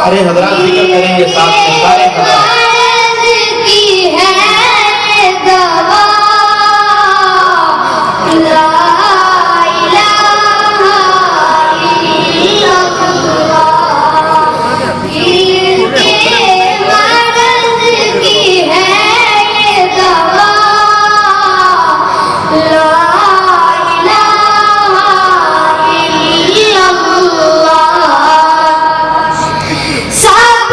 سارے حضرات ذکر کریں گے ساتھ میں، سارے حضرات صاحب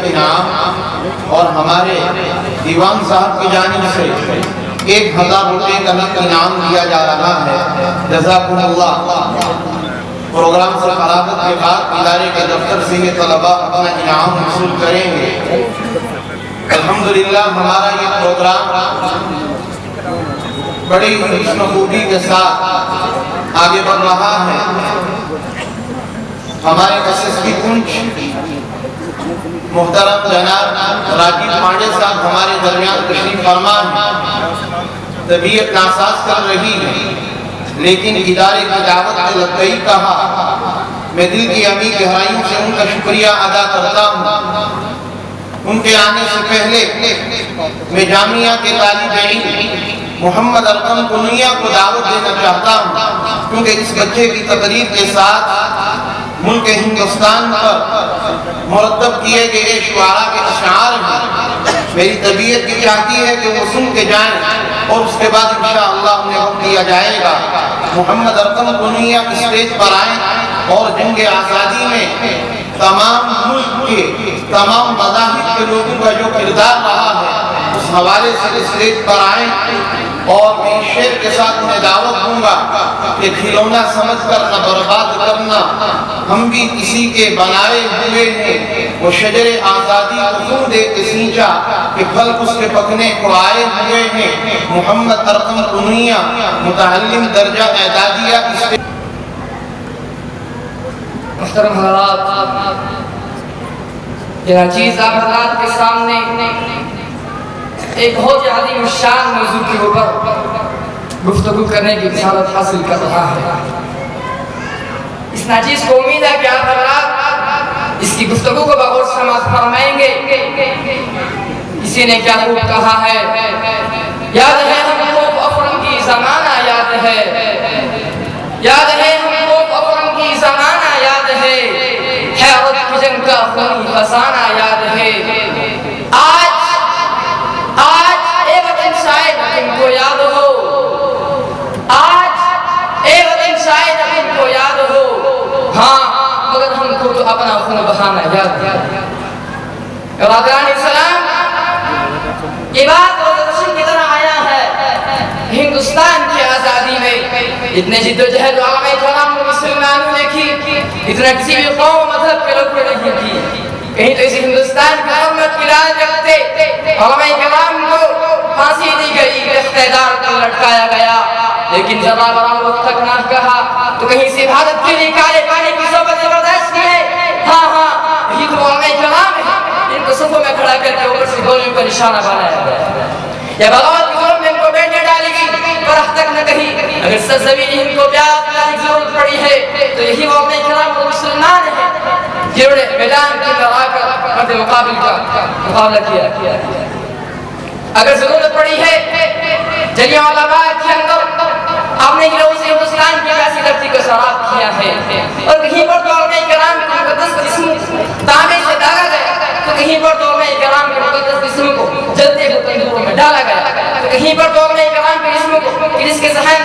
انعام اور ہمارے دیوان صاحب کی جانب سے 1000 روپے کا نقد انعام دیا جا رہا ہے۔ جزاکم اللہ۔ پروگرام سے فراغت کے بعد ادارے کے دفتر سے یہ طلباء اپنا انعام حاصل کریں گے۔ الحمدللہ ہمارا یہ پروگرام بڑی حسن و خوبی کے ساتھ آگے بڑھ رہا ہے۔ ہمارے SSP پونچھ محترم جناب راجیو پانڈے صاحب ہمارے درمیان تشریف فرما ہیں۔ طبیعت ناساز کر رہی ہے لیکن ادارے کی دعوت کے لبیک کہا۔ میں دل کی عمیق گہرائیوں سے ان کا شکریہ ادا کرتا ہوں۔ ان کے آنے سے پہلے میں جامعہ کے طالب علم محمد ارقم کنویہ کو دعوت دینا چاہتا ہوں، کیونکہ اس بچے کی تقریر کے ساتھ ملک ہندوستان پر مرتب کیے گئے شعراء کے اشعار ہیں۔ میری طبیعت کی چاہتی ہے کہ وہ سن کے جائیں اور اس کے بعد انشاءاللہ انہیں وقت دیا جائے گا۔ محمد ارقم کنویہ اسٹیج پر آئیں اور جنگ آزادی میں تمام ملک کے تمام مذاہب کے لوگوں کا جو کردار رہا ہے اس حوالے سے اسٹیج پر آئیں، اور میں اس شعر کے ساتھ انہیں دعوت دوں گا کہ کھلونا سمجھ کر نہ برباد کرنا، ہم بھی کسی کے بنائے ہوئے ہیں۔ وہ شجر آزادی کو خون دے کے سینچا کہ پھل اس کے پکنے کو آئے ہوئے ہیں۔ محمد ارقم کنویہ متعلم درجہ اعدادیہ اس محترم حضرات، یہ ناچیز آپ حضرات کے سامنے ایک بہت عظیم الشان موضوع کے اوپر گفتگو کرنے کی رسالت حاصل کر رہا ہے۔ اس ناچیز کو امید ہے کہ آپ حضرات اس کی گفتگو کو بغور سماعت فرمائیں گے۔ کسی نے کیا خوب کہا ہے، یاد ہے ہم کو افرم کی زمانہ یاد ہے، یاد ہے ہم کو افرم کی زمانہ یاد ہے، حیرت کی جنگ کا خونی فسانہ یاد ہے۔ آج اے وطن شاید تم کو یاد ہو، آج اے وطن شاید تم کو یاد ہو، ہاں مگر ہم کو تو اپنا خون بہانا یاد ہے۔ برادران اسلام، یہ بات روزہ کی طرح آیا ہے ہندوستان کی آزادی میں۔ اتنے جد و جہد علماء کرام مسلمانوں نے کی، اتنا کسی بھی قوم مذہب کے لوگوں نے نہیں کی۔ کہیں تو اس ہندوستان کی حرمت کی لاج رکھتے علماء کرام کو پھانسی دی گئی، اقتدار کو لٹکایا گیا، لیکن جب برام وقت تک نہ کہا تو کہیں سے بھارت کے لیے کالے پانے کی صحبت زبردست ہے۔ ہاں یہ تو علماء کرام ہے، ان کو صفوں میں کھڑا کر کے اوپر سے گولیوں کا نشانہ بنایا گیا۔ یا بغاوت کی ظلم میں ان کو بیٹھنے ڈالے گی، فرح تک نہ کہیں۔ اگر سرزمین ان کو پیار کی ضرورت پڑی ہے تو یہی وہ علماء کرام کو مسلمان ہیں جنہوں نے میدان کے اندر آ کر مرد مقابل کا مقابلہ کیا۔ اگر ضرورت پڑی ہے جلیانوالہ باغ کے اندر آپ نے گروہ سے ہندوستان کی ایسی دھرتی کو سراب کیا ہے، اور کہیں پر تو علماء کرام کے مقدس جسم تانبے سے داغا گیا، تو کہیں پر تو علماء کرام کے مقدس جسم کو جلتے ہوئے تندوروں میں ڈالا گیا، تو کہیں پر تو علماء کرام کے جسم کو جس کے ذہن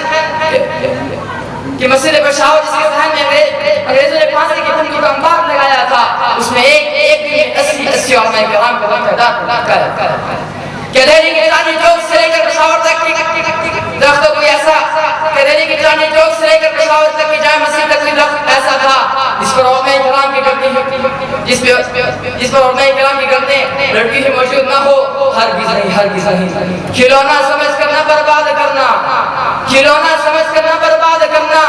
کہ مسجد پشاور جس کے ذہن میں انگریزوں نے پھانسی کے پھندوں کا انبار لگایا تھا، اس میں ایک 80 علماء کرام کو تعداد کر کہ دہلی کے چاندنی چوک سے لے کر پشاور تک کی درختوں کو ایسا، کہ دہلی کے چاندنی چوک سے لے کر پشاور تک کی جامع مسجد تک درخت ایسا تھا جس پر علماء کرام کی گردیں جس پر علماء کرام کی گردیں لڑکی ہی موجود نہ ہو، ہرگز نہیں۔ کھلونا سمجھ کر نہ برباد کرنا، کھلونا سمجھ کر نہ برباد کرنا،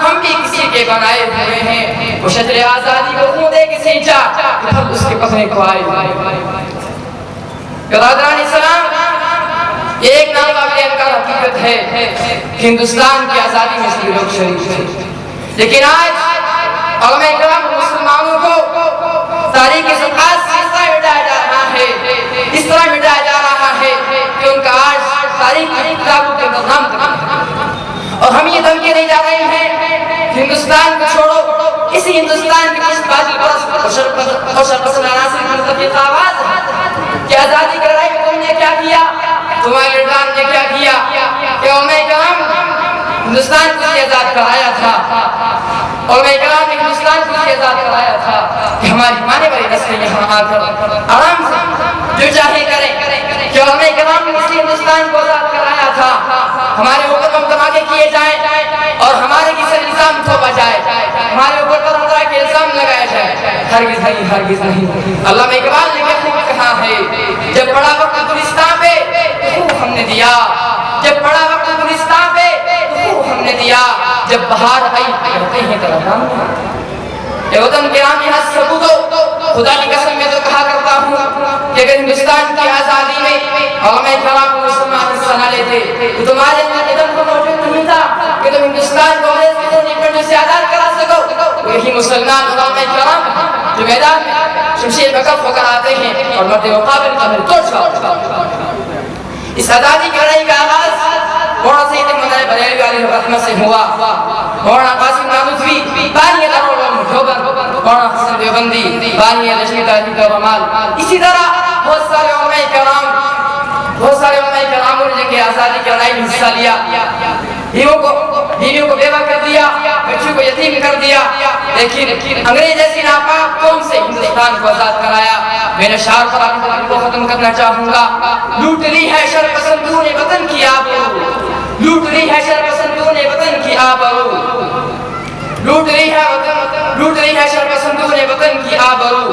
ہم بھی کسی کے بنائے ہوئے ہیں۔ وہ شجر آزادی کو خون دے کے سینچا کہ پھل اس کے پکنے کو آئے۔ برادران اسلام، یہ ایک ناقابل انکار حقیقت ہے، ہندوستان کی آزادی میں سبھی لوگ شریک تھے، لیکن آج علماء کرام مسلمانوں کو تاریخ ثقافت سے اس طرح مٹایا جا رہا ہے، اس طرح مٹایا جا رہا ہے کہ ان کا آج تاریخ کی کتابوں کے اندر نام تک ہے۔ اور ہم یہ دھمکی نہیں جا رہے ہیں ہندوستان کو چھوڑو، اسی ہندوستان کی کچھ باطل پرست اور شرپسند عناصر کی متفق آواز ہے کہ آزادی کی لڑائی میں تم نے کیا کیا، تمہارے لیڈران نے کیا کیا، کہ علماء کرام ہندوستان کو آزاد کرایا تھا، علماء کرام نے ہندوستان کو آزاد کرایا تھا کہ ہماری آنے والی نسلیں یہاں آ کر آرام سے جو چاہے کریں، کہ علماء کرام نے اس لیے ہندوستان کو آزاد کرایا تھا ہمارے اوپر بم دھماکے کیے جائیں اور ہمارے کسی الزام تھوپا جائے، ہمارے اوپر طرح طرح کے الزام لگائے جائے، ہرگز نہیں، ہرگز نہیں۔ علامہ اقبال نے کہا ہے جب پڑا وقت گلستان پہ تو خوب ہم نے دیا، جب پڑا وقت گلستان پہ تو خوب ہم نے دیا، جب بہار آئی کہتے ہیں ترنم اے وطن کے نام یہاں ثبوتو، خدا کی قسم میں تو کہا کرتا ہوں کہ اگر ہندوستان کی آزادی میں علماء کرام کو مسلمان حصہ نہ لیتے تو تمہارے اندر ادب کو موجود نہیں تھا کہ تم ہندوستان کو انگریز کی نپٹنے سے آزاد کرا سکو۔ یہی مسلمان علماء کرام جو میدان میں شمشیر بکف ہو کر آتے ہیں اور مرد مقابل کا مل توڑ چھاڑ۔ اس آزادی کی لڑائی کا آغاز مولانا سید احمد بریلوی علیہ الرحمہ سے ہوا، مولانا قاسم نانوتوی بانی دارالعلوم دیوبند، مولانا حسن دیوبندی بانی لشکر تحریک الرمال، اسی طرح بہت سارے علماء کرام نے جنگ آزادی کی لڑائی میں حصہ لیا، بیویوں کو بیوہ کر دیا، بچوں کو یتیم کر دیا، لیکن انگریز جیسی ناپاک قوم سے ہندوستان کو آزاد کرایا۔ میں نے شعر پر اپنی تقریر کو ختم کرنا چاہوں گا، لوٹ لی ہے شرپسندوں نے وطن کی آبرو، لوٹ لی ہے شرپسندوں نے وطن کی آبرو، لوٹ لی ہے شرپسندوں نے وطن کی آبرو۔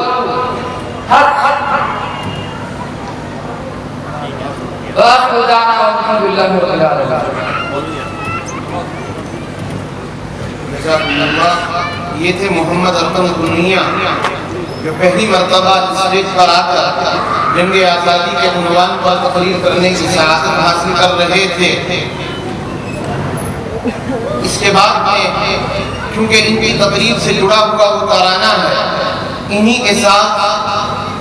آخر دعوانا الحمدللہ رب العالمین۔ یہ تھے محمد ارکن دنیا جو پہلی مرتبہ اسٹیج پر آ کر جنگ آزادی کے عنوان پر تقریر کرنے کی سعادت حاصل کر رہے تھے۔ اس کے بعد میں کیونکہ ان کی تقریر سے جڑا ہوا وہ ترانہ ہے، انہی کے ساتھ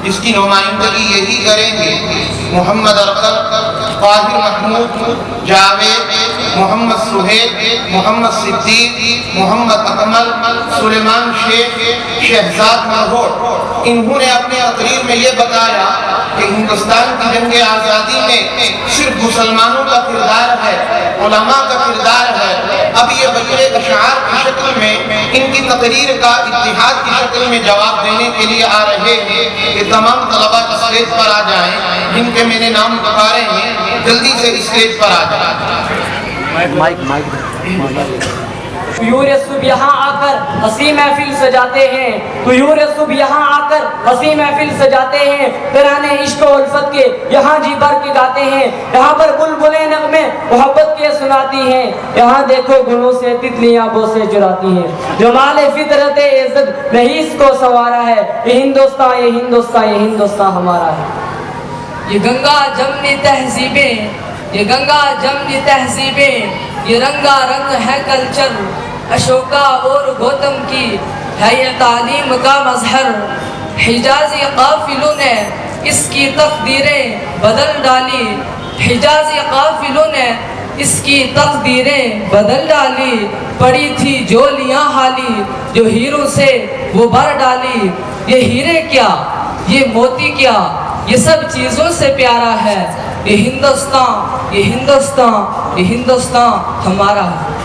جس کی نمائندگی یہی کریں گے محمد ارکن، طاہر محمود، جاوید، محمد سہیل، محمد صدیق، محمد اکمل، سلیمان شیخ، شہزاد مرہوٹ۔ انہوں نے اپنے تقریر میں یہ بتایا کہ ہندوستان کی جنگ آزادی میں صرف مسلمانوں کا کردار ہے، علماء کا کردار ہے۔ اب یہ بجرے اشعار کی شکل میں ان کی تقریر کا اتحاد کی شکل میں جواب دینے کے لیے آ رہے ہیں کہ تمام طلبہ اسٹیج پر آ جائیں، جن کے میں نے نام پکارے ہیں جلدی سے اسٹیج پر آ جائیں۔ طیور صبح یہاں آ کر ہنسی محفل سجاتے ہیں، طیور صبح یہاں آ کر ہنسی محفل سجاتے ہیں، ترانے عشق و الفت کے یہاں جی بھر کے گاتے ہیں، یہاں پر بلبلیں نغمے محبت کے سناتی ہیں، یہاں دیکھو گلوں سے تتلیاں بوسے چراتی ہیں، جمال فطرت عزت نہیں اس کو سنوارا ہے، یہ ہندوستان یہ ہندوستان یہ ہندوستان ہمارا ہے۔ یہ گنگا جمنی تہذیبیں، یہ گنگا جمنی تہذیبیں، یہ رنگا رنگ ہے کلچر، اشوکا اور گوتم کی ہے یہ تعلیم کا مظہر، حجازی قافلوں نے اس کی تقدیریں بدل ڈالی، حجازی قافلوں نے اس کی تقدیریں بدل ڈالی، پڑی تھی جولیاں حالی جو ہیروں سے وہ بھر ڈالی، یہ ہیرے کیا یہ موتی کیا یہ سب چیزوں سے پیارا ہے، یہ ہندوستان یہ ہندوستان یہ ہندوستان ہمارا ہے۔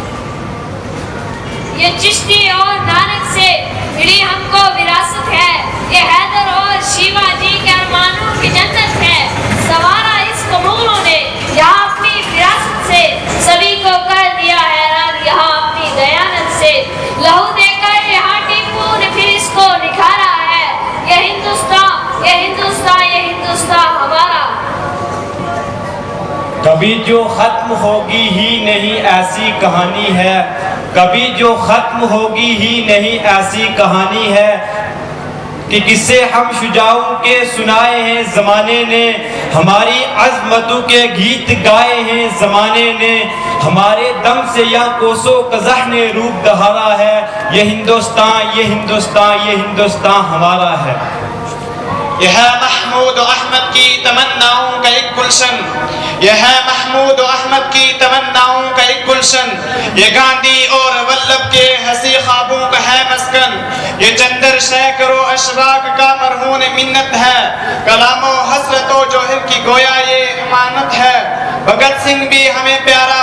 یہ چشتی اور نانک سے ملی ہم کو وراثت ہے، یہ حیدر اور شیوا جی کے ارمانوں کی جنت ہے، سوارا اس کو مغلوں نے یہاں اپنی وراثت سے، سبھی کو کر دیا حیران یہاں اپنی دیانت سے، لہو دے کر یہاں ٹیپو نے پھر اس کو نکھارا ہے، یہ ہندوستان یہ ہندوستان یہ ہندوستان ہمارا۔ کبھی جو ختم ہوگی ہی نہیں ایسی کہانی ہے، کبھی جو ختم ہوگی ہی نہیں ایسی کہانی ہے، کہ قصے ہم شجاعوں کے سنائے ہیں زمانے نے، ہماری عظمتوں کے گیت گائے ہیں زمانے نے، ہمارے دم سے یا کوسوں قزح نے روپ دہارا ہے، یہ ہندوستان یہ ہندوستان یہ ہندوستان ہمارا ہے۔ یہ ہے محمود و احمد کی تمناؤں کا ایک گلشن، یہ ہے محمود و احمد کی تمناؤں کا ایک گلشن، یہ گاندھی اور ولبھ کے ہنسی خوابوں کا ہے مسکن، یہ چندر شیکھر و اشراق کا مرہون منت ہے، کلام و حسرت و جوہر کی گویا یہ امانت ہے، بھگت سنگھ بھی ہمیں پیارا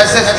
SSP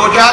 2-4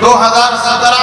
2017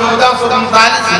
1439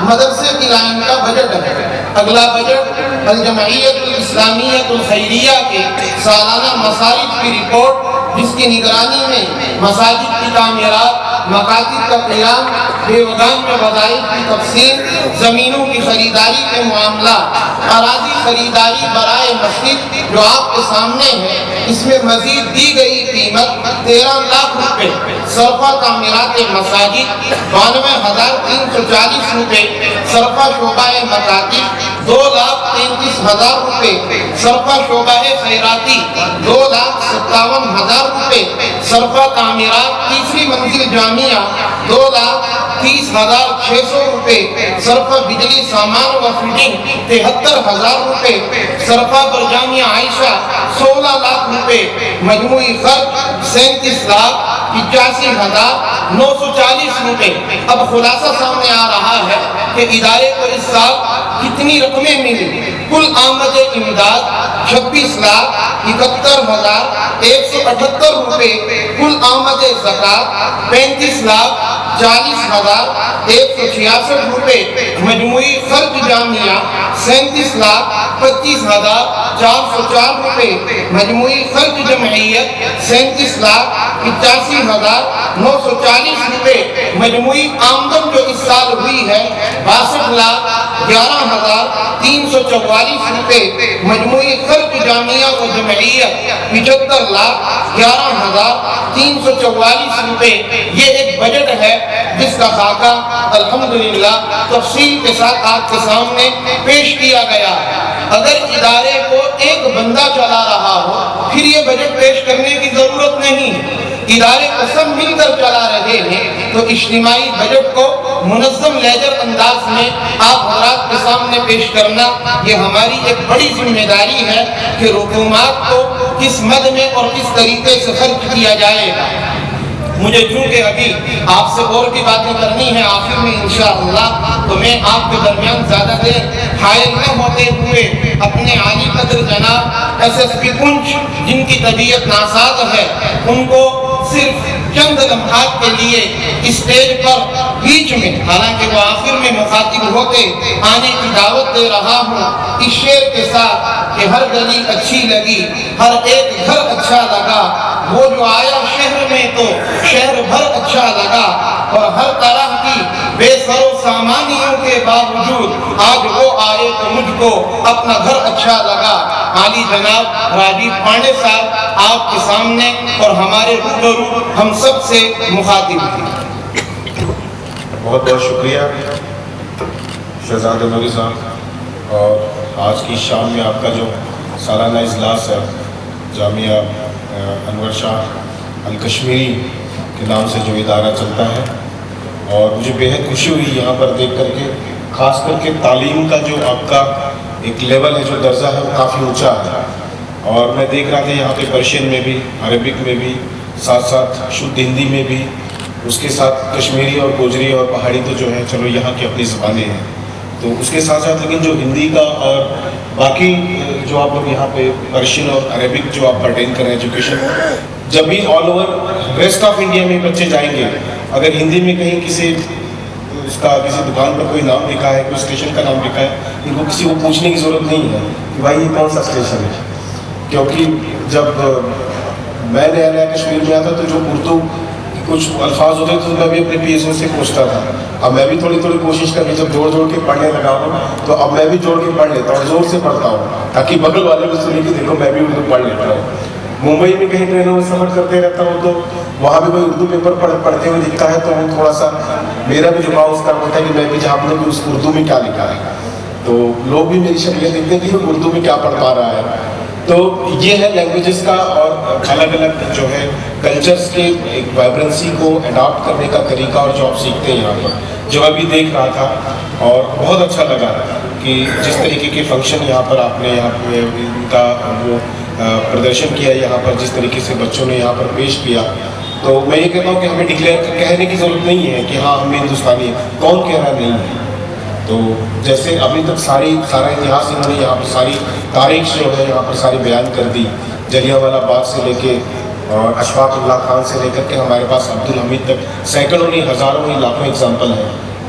مدرسے کی لائن کا بجٹ ہے۔ اگلا بجٹ الجمعیت الاسلامیہ الخیریہ کے سالانہ مصارف کی رپورٹ، جس کی نگرانی میں مساجد کی تعمیرات، مکاتب کا قیام، دیوگان میں وظائف کی تقسیم، زمینوں کی خریداری کے معاملات، اراضی خریداری برائے مسجد جو آپ کے سامنے ہے، اس میں مزید دی گئی قیمت 13 لاکھ روپے، صرفہ تعمیرات مساجد 92,340 روپے، صرفہ شعبہ مکاتب 2,33,000 روپے، صرفہ شعبہ خیراتی 2,57,000 روپے، صرفہ تعمیرات تیسری منزل جامعہ 2,30,600 روپے، صرفہ بجلی سامان و فٹنگ 73,000 روپے، صرفہ پر جامعہ عائشہ 16 لاکھ روپے، مجموعی خرچ 37,85,940 روپے۔ اب خلاصہ سامنے آ رہا ہے کہ ادارے کو اس سال کتنی رقمیں ملی۔ کل آمد امداد 26,71,178 روپے، کل آمد زکوٰۃ 35,40,166 روپے، مجموعی خرچ جامعہ 37,25,404 روپے، مجموعی خرچ جمعیت 37,85,940 روپے، مجموعی آمدن جو اس سال ہوئی ہے 62,11,344 روپے، مجموعی خرچ جامعہ و جمعیت 75,11,344 روپے۔ یہ ایک بجٹ ہے جس کا خاکہ الحمدللہ تفصیل کے ساتھ آپ کے سامنے پیش کیا گیا ہے۔ اگر ادارے کو ایک بندہ چلا رہا ہو پھر یہ بجٹ پیش کرنے کی ضرورت نہیں ہے۔ ادارے کو سب مل کر چلا رہے ہیں تو اجتماعی بجٹ کو منظم لیجر انداز میں آپ حضرات کے سامنے پیش کرنا یہ ہماری ایک بڑی ذمہ داری ہے کہ رقومات کو کس مد میں اور کس طریقے سے خرچ کیا جائے گا۔ مجھے چونکہ ابھی آپ سے اور بھی باتیں کرنی ہیں آخر میں انشاءاللہ، تو میں آپ کے درمیان زیادہ دیر حائل نہ ہوتے ہوئے اپنے عالی قدر جناب SSP پونچھ جن کی طبیعت ناساز ہے ان کو صرف چند لمحات کے لیے اسٹیج پر بیچ میں، حالانکہ وہ آخر میں مخاطب ہوتے، آنے کی دعوت دے رہا ہوں اس شعر کے ساتھ کہ ہر گلی اچھی لگی، ہر ایک گھر اچھا لگا، وہ جو آیا شہر میں تو شہر بھر اچھا لگا، اور ہر طرح کی بے سر و سامانیوں کے باوجود آج وہ آئے تو مجھ کو اپنا گھر اچھا لگا۔ عالی جناب راجیو پانڈے صاحب آپ کے سامنے اور ہمارے روبرو ہم سب سے مخاطب ہیں۔ بہت بہت شکریہ شہزاد نوری صاحب، اور آج کی شام میں آپ کا جو سالانہ اجلاس ہے جامعہ انور شاہ الکشمیری کے نام سے جو ادارہ چلتا ہے، اور مجھے بےحد خوشی ہوئی یہاں پر دیکھ کر کے، خاص کر کے تعلیم کا جو آپ کا ایک لیول ہے، جو درجہ ہے وہ کافی اونچا ہے، اور میں دیکھ رہا تھا یہاں پہ پرشین میں بھی، عربک میں بھی، ساتھ ساتھ شدھ ہندی میں بھی، اس کے ساتھ کشمیری اور گوجری اور پہاڑی تو جو ہے چلو یہاں کی اپنی زبانیں ہیں، تو اس کے ساتھ ساتھ لیکن جو ہندی کا اور باقی جو آپ لوگ یہاں پہ پرشین اور عربک جو آپ پرٹین کر رہے ہیں ایجوکیشن، جب بھی all over rest of India میں بچے جائیں گے، اگر ہندی میں کہیں کسی اس کا کسی دکان پر کوئی نام لکھا ہے، کوئی اسٹیشن کا نام لکھا ہے، ان کو کسی کو پوچھنے کی ضرورت نہیں ہے کہ بھائی یہ کون سا اسٹیشن ہے، کیونکہ جب میں نیا نیا کشمیر میں آتا تو جو اردو کچھ الفاظ ہوتے تھے تو میں بھی اپنے PSO سے پوچھتا تھا۔ اب میں بھی تھوڑی تھوڑی کوشش کر کے جب جوڑ جوڑ کے پڑھنے لگا ہوں تو اب میں بھی جوڑ کے پڑھ لیتا ہوں، زور سے پڑھتا ہوں تاکہ بغل والے کو سنیں کہ دیکھو میں بھی اردو پڑھ لیتا ہوں۔ ممبئی میں کہیں ٹرینوں میں سفر کرتے رہتا ہوں تو وہاں بھی کوئی اردو پیپر پڑھتے ہوئے دکھتا ہے تو وہ تھوڑا سا میرا بھی جھکاؤ اس کا ہوتا ہے کہ میں بھی جھانک لوں کہ اس اردو میں کیا لکھا ہے، تو لوگ بھی میری شکلیں دیکھتے ہیں کہ وہ اردو میں کیا پڑھ پا رہا ہے۔ تو یہ ہے لینگویجز کا اور الگ الگ جو ہے کلچرز کے ایک وائبرنسی کو اڈاپٹ کرنے کا طریقہ، اور جو آپ سیکھتے ہیں یہاں پر، جو میں بھی دیکھ رہا تھا اور بہت اچھا لگا کہ جس طریقے کے فنکشن یہاں پر آپ نے یہاں پہ ان کا وہ پردرشن کیا یہاں پر، جس طریقے سے بچوں نے یہاں پر پیش کیا، تو میں یہ کہتا ہوں کہ ہمیں ڈکلیئر کہنے کی ضرورت نہیں ہے کہ ہاں ہم ہندوستانی ہیں، کون کہہ رہا نہیں ہے۔ تو جیسے ابھی تک سارا اتہاس انہوں نے یہاں پر ساری تاریخ جو ہے یہاں پر ساری بیان کر دی، جلیانوالہ باغ سے لے کے اور اشفاق اللہ خان سے لے کر کے ہمارے پاس عبدالحمید تک، سینکڑوں نہیں ہزاروں نہیں لاکھوں اگزامپل ہیں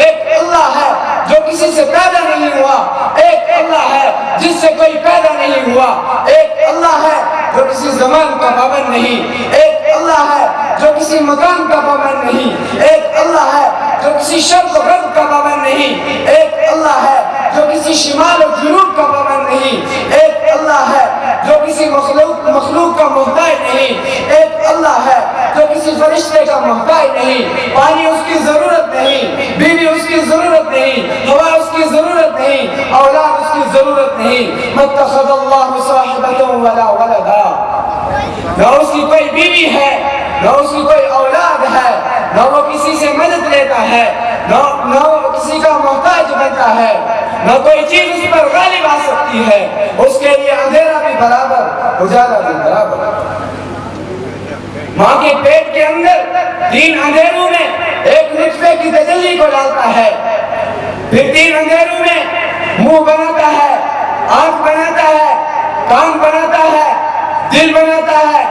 ایک اللہ ہے جو کسی سے پیدا نہیں ہوا، ایک اللہ ہے جس سے کوئی پیدا نہیں ہوا، ایک اللہ ہے جو کسی زمان کا پابند نہیں، ایک اللہ ہے جو کسی مکان کا پابند نہیں، ایک اللہ ہے جو کسی شرق و غرب کا پابند نہیں، ایک اللہ ہے جو کسی شمال و جنوب کا پابند نہیں، ایک اللہ ہے جو کسی مخلوق کا محتاج نہیں، ایک اللہ ہے جو کسی فرشتے کا محتاج نہیں، پانی اس کی ضرورت نہیں، بیوی اس کی ضرورت نہیں، ہوا اس کی ضرورت نہیں، اولاد اس کی ضرورت نہیں، متخذ اللہ صاحبۃ ولا ولدا، نہ اس کی کوئی بیوی ہے، نہ اس کی کوئی اولاد ہے، نہ وہ کسی سے مدد لیتا ہے، نہ وہ کسی کا محتاج بنتا ہے، نہ کوئی چیز اس پر غالب آ سکتی ہے، اس کے لیے اندھیرا بھی برابر، اجالا بھی برابر۔ ماں کے پیٹ کے اندر 3 اندھیروں میں ایک نطفے کی تجلی کو ڈالتا ہے، پھر 3 اندھیروں میں منہ بناتا ہے، آنکھ بناتا ہے، کان بناتا ہے، دل بناتا ہے،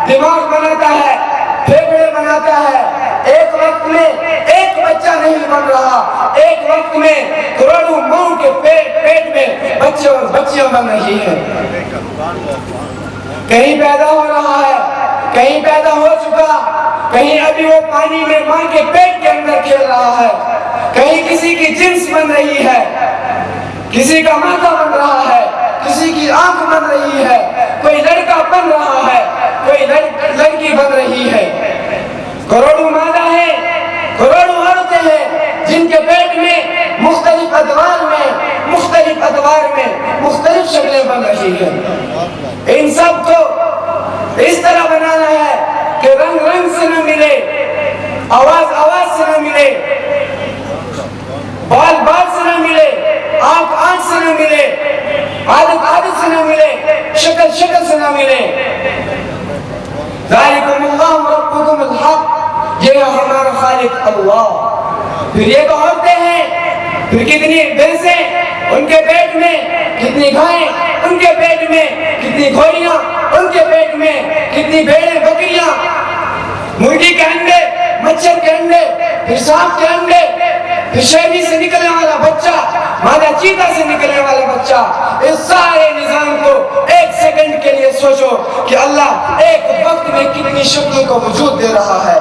دماغ بناتا ہے، پھیپھڑے بناتا ہے۔ ایک وقت میں ایک بچہ نہیں بن رہا، ایک وقت میں کروڑوں ماؤں کے پیٹ میں بچے اور بچیاں بن رہی ہیں۔ کہیں پیدا ہو رہا ہے، کہیں پیدا ہو چکا، کہیں ابھی وہ پانی میں ماں کے پیٹ کے اندر کھیل رہا ہے، کہیں کسی کی جنس بن رہی ہے، کسی کا ماتھا بن رہا ہے، کسی کی آنکھ بن رہی ہے، کوئی لڑکا بن رہا ہے، کوئی لڑکی بن رہی ہے۔ کروڑوں مادہ ہیں، کروڑوں عورتیں ہیں جن کے پیٹ میں مختلف ادوار میں مختلف شکلیں بن رہی ہیں۔ ان سب کو اس طرح بنانا ہے کہ رنگ رنگ سے نہ ملے، آواز سے نہ ملے، بال سے نہ ملے، آنکھ سے نہ ملے، عادت سے نہ ملے، شکل سے نہ ملے۔ ذالکم اللہ ربکم الحق، یہ ہے ہمارا خالق اللہ۔ پھر یہ تو عورتیں ہیں، پھر کتنی بھینسیں ان کے پیٹ میں، کتنی گائیں ان کے پیٹ میں، کتنی گھوڑیاں ان کے پیٹ میں، کتنی بھیڑیں بکریاں، مرغی کے انڈے، مچھر کے انڈے، پھر سانپ کے انڈے، پھر شیرنی سے نکلنے والا بچہ، مادہ چیتا سے نکلنے والا بچہ۔ اس سارے نظام کو ایک سیکنڈ کے لیے سوچو کہ اللہ ایک وقت میں کتنی شکلوں کو وجود دے رہا ہے،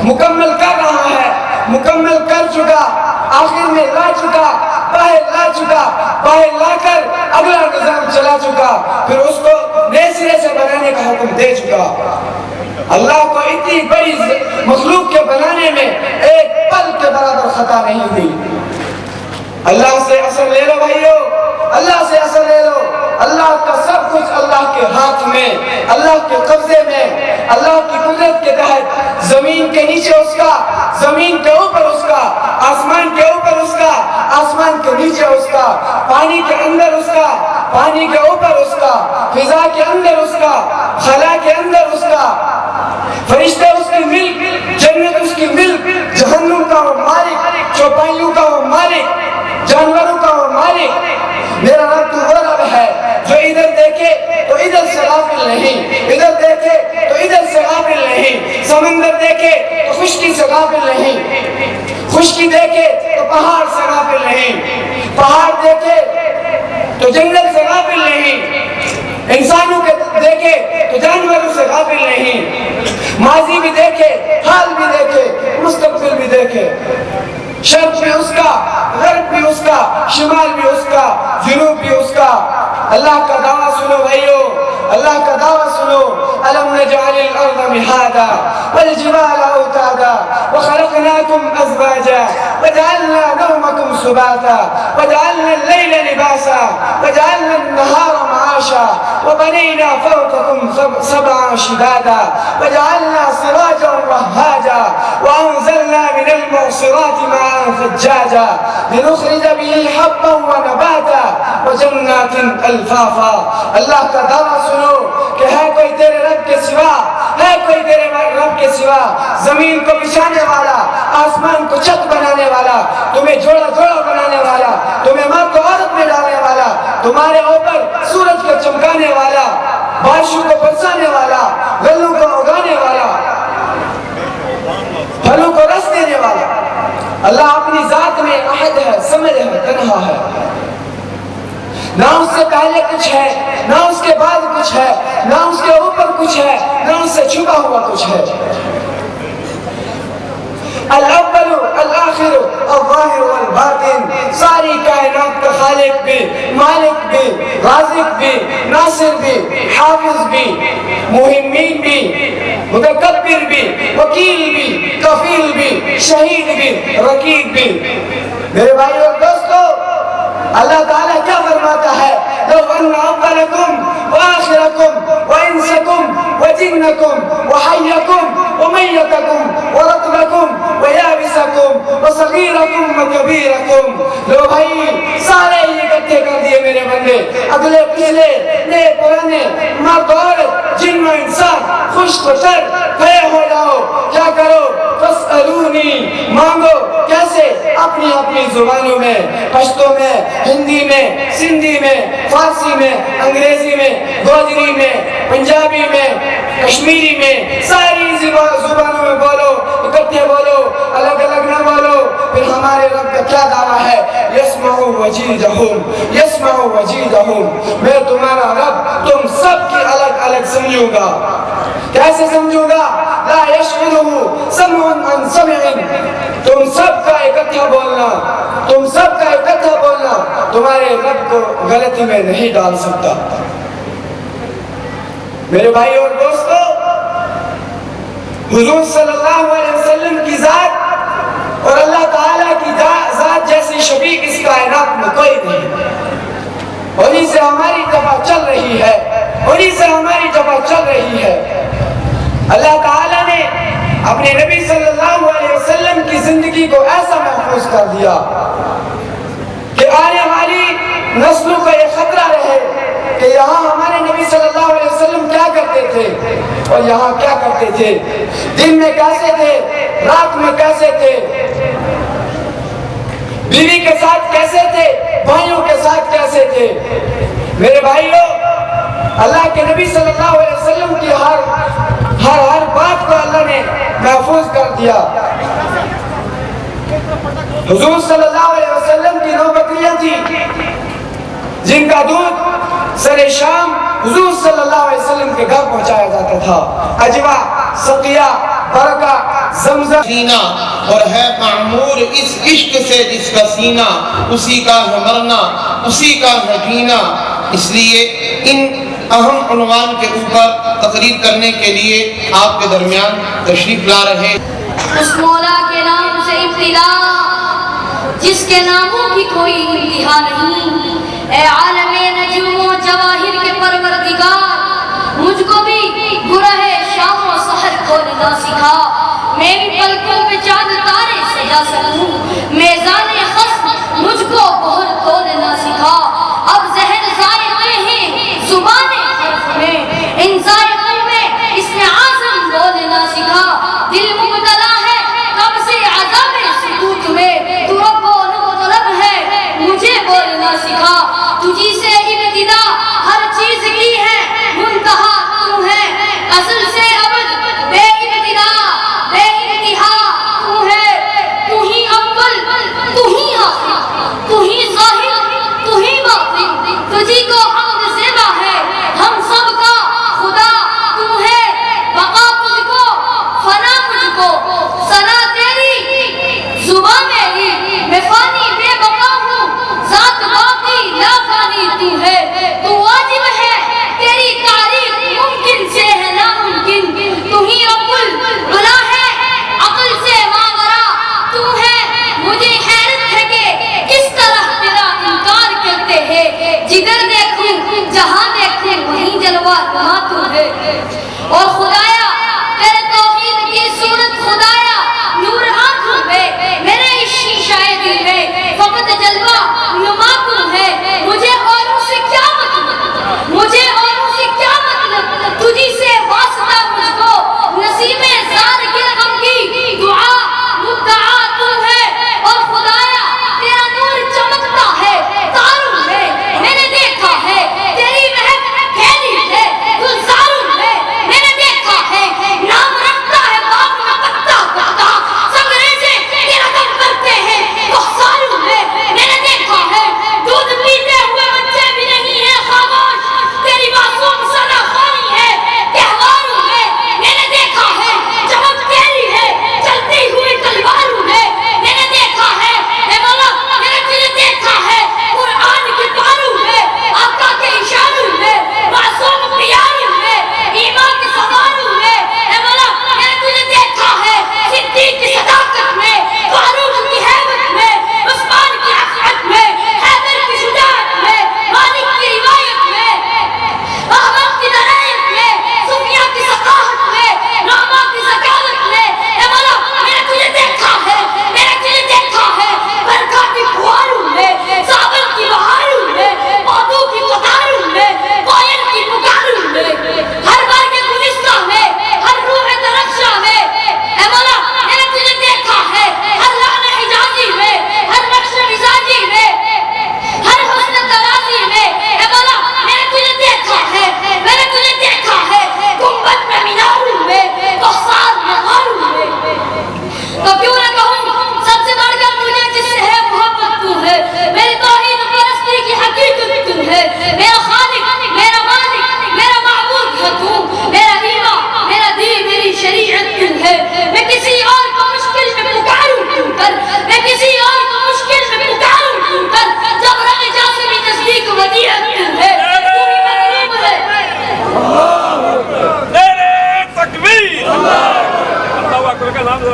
مکمل کر رہا ہے، مکمل کر چکا، آخر میں لا چکا، باہر لا کر اگلا نظام چلا چکا، پھر اس کو نئے سرے سے بنانے کا حکم دے چکا۔ اللہ کو اتنی بڑی مخلوق کے بنانے میں ایک پل کے برابر خطا نہیں ہوئی۔ اللہ سے اثر لے لو بھائیو، اللہ سے اثر لے لو۔ اللہ کا سب کچھ اللہ کے ہاتھ میں، اللہ کے قبضے میں، اللہ کی قدرت کے تحت، زمین کے نیچے اس کا، زمین کے اوپر اس کا، آسمان کے اوپر اس کا، آسمان کے نیچے اس کا، پانی کے اندر اس کا، پانی کے اوپر اس کا، فضا کے اندر اس کا، خلا کے اندر اس کا، فرشتے اس کی ملک، جنت اس کی ملک، جہنم کا وہ مالک، چوپائیوں کا وہ مالک، جانوروں کا وہ مالک۔ میرا رب تو وہ رب ہے جو ادھر دیکھے تو ادھر سے غافل نہیں، ادھر دیکھے تو ادھر سے غافل نہیں، سمندر دیکھے تو خشکی سے غافل نہیں، خشکی دیکھے تو پہاڑ سے غافل نہیں، پہاڑ دیکھے تو جنگل سے غافل نہیں، انسانوں کے دیکھے تو جانوروں سے غافل نہیں، ماضی بھی دیکھے، حال بھی دیکھے، مستقبل بھی دیکھے، شرق بھی اس کا، غرب بھی اس کا، شمال بھی اس کا، جنوب بھی اس کا۔ اللہ کا دعویٰ سنو بھائیو، اللہ کا دعویٰ سنو۔ ألم نجعل الأرض مهادا والجبال أوتادا وخلقناكم أزواجا وجعلنا نومكم سباتا وجعلنا الليل لباسا وجعلنا النهار معاشا وبنينا فوقكم سبعا شدادا وجعلنا سراجا وهاجا وأنزلنا من المعصرات ماء ثجاجا لنخرج به حبا ونباتا وجنات ألفافا۔ اللہ کا دعویٰ سنو کہ ہے کوئی تیرے رب کے سوا، ہے کوئی تیرے رب کے سوا، زمین کو بچھانے والا، آسمان کو چھت بنانے والا، تمہیں جوڑا جوڑا بنانے والا، تمہیں مرد کو عورت میں ڈالنے والا، تمہارے اوپر سورج کو چمکانے والا، بارشوں کو برسانے والا، غلوں کو اگانے والا، پھلوں کو رس اللہ اپنی ذات میں احد ہے، سمد ہے، تنہا ہے، نہ اس سے پہلے کچھ ہے، نہ اس کے بعد کچھ ہے، نہ اس کے اوپر کچھ ہے، نہ اس سے چھپا ہوا کچھ ہے۔ الاول الآخر الظاہر والباطن، ساری کائنات کا خالق بھی، مالک بھی، رازق بھی، ناصر بھی، حافظ بھی، مہمین بھی، متکبر بھی، وکیل بھی، کفیل بھی، شہید بھی، رقیب بھی۔ میرے بھائی اور دوستو، اللہ تعالیٰ کیا فرماتا ہے؟ لو ان اولکم وآخرکم وانسکم وجنکم وحیکم ومیتکم ورطبکم ویابسکم وصغیرکم وکبیرکم، لو بھائی سارے ہی اکٹھے کر دیے میرے بندے، اگلے پچھلے، نئے پرانے، مرد عورت، جن و انسان، خشک و تر، کھڑے ہو جاؤ، کیا کرو؟ فاسألونی، مانگو، کیسے؟ اپنی اپنی زبانوں میں، پشتو میں، ہندی میں، سندھی میں، فارسی میں، انگریزی میں، گوجری میں، پنجابی میں، کشمیری میں، ساری زبانوں میں بولو، اکٹھے بولو، الگ الگ نہ بولو۔ پھر ہمارے رب کا کیا دعویٰ ہے؟ یسمع وجیدہم، یسمع وجیدہم، میں تمہارا رب تم سب کی الگ الگ سمجھوں گا۔ کیسے سمجھوں گا؟ لا یشغلہ سمع عن سمع، تم سب کا اکٹھا بولنا، تم سب کا اکٹھا بولنا تمہارے رب کو غلطی میں نہیں ڈال سکتا۔ میرے بھائی اور دوستو، حضور صلی اللہ علیہ وسلم کی ذات اور اللہ تعالیٰ کی ذات جیسی شفیق اس کائنات میں کوئی نہیں، انہی سے ہماری دفع چل رہی ہے، انہی سے ہماری دفع چل رہی ہے۔ اللہ تعالیٰ نے اپنے نبی صلی اللہ علیہ وسلم کی زندگی کو ایسا محفوظ کر دیا کہ آنے والی نسلوں کو یہ خطرہ رہے کہ یہاں ہمارے نبی صلی اللہ علیہ وسلم کیا کرتے تھے اور یہاں کیا کرتے تھے، دن میں کیسے تھے، رات میں کیسے تھے، بیوی کے ساتھ کیسے تھے، بھائیوں کے ساتھ کیسے تھے۔ میرے بھائیوں، اللہ کے نبی صلی اللہ علیہ وسلم کی ہر بات کو اللہ نے محفوظ کر دیا۔ حضور صلی اللہ علیہ وسلم کی 9 بکریاں تھیں جن کا دودھ سر شام حضور صلی اللہ علیہ وسلم کے گھر پہنچایا جاتا تھا، اجوا، سقیہ، برکہ، زمزم۔ سینہ اور ہے معمور اس عشق سے جس کا سینہ، اسی کا ہے مرنا، اسی کا ہے جینا۔ اس لیے ان اہم عنوان کے اوپر تقریر کرنے کے لیے آپ کے درمیان تشریف لا رہے اس مولا کے نام سے ابتدا جس کے ناموں کی کوئی انتہا نہیں، اے عالم نجوم و جواہر کے پروردگار، مجھ کو بھی گرہ شام و سحر کھولنا سکھا، میں بھی پلکوں پہ چاند تارے سجا سکوں، میزان خصم مجھ کو بہر تولنا سکھا۔ اب ذہن ذائقے ہیں زبان حرف میں، ان ذائقوں میں اسم اعظم بولنا سکھا، دل مبتلا ہے کب سے عذاب سکوت میں، تو رب و طلب ہے مجھے بولنا سکھا، تجھی سے ابتدا ہر چیز کی ہے، منتہا تو ہے اصل سے ابد، بے ابتدا بے انتہا تو ہے، تو ہی اول تو ہی آخر، تو ہی ظاہر تو ہی باطن، تجھی کو حمد زیبا ہے ہم سب کا خدا، تو ہے بقا تجھ کو فنا مجھ کو، ثنا تیری زبان میری، میں فانی بے بقا ہوں، ذات باقی لا فانی تو ہے، تو واجب ہے تیری تعریف ممکن سے ہے ناممکن، تو ہی رب العلا ہے عقل سے ماورا تو ہے، مجھے حیرت ہے کہ کس طرح تیرا انکار کرتے ہیں، جدھر دیکھوں جہاں دیکھوں وہیں جلوہ نما تو ہے، اور خدایا تیرے توحید کی صورت خدایا نور آنکھوں میں، میرے اس شیشہ دل میں فقط جلوہ نما تو ہے، مجھے اوروں سے کیا مطلب، مجھے اوروں سے کیا مطلب، تجھی سے واسطہ مجھ کو، نصیب زار کے غم کی دعا مدعا تو ہے، اور خدایا تیرا نور چمکتا ہے تاروں میں، میں نے دیکھا ہے تیری مہک پھیلی ہے گلزاروں میں، میں نے دیکھا ہے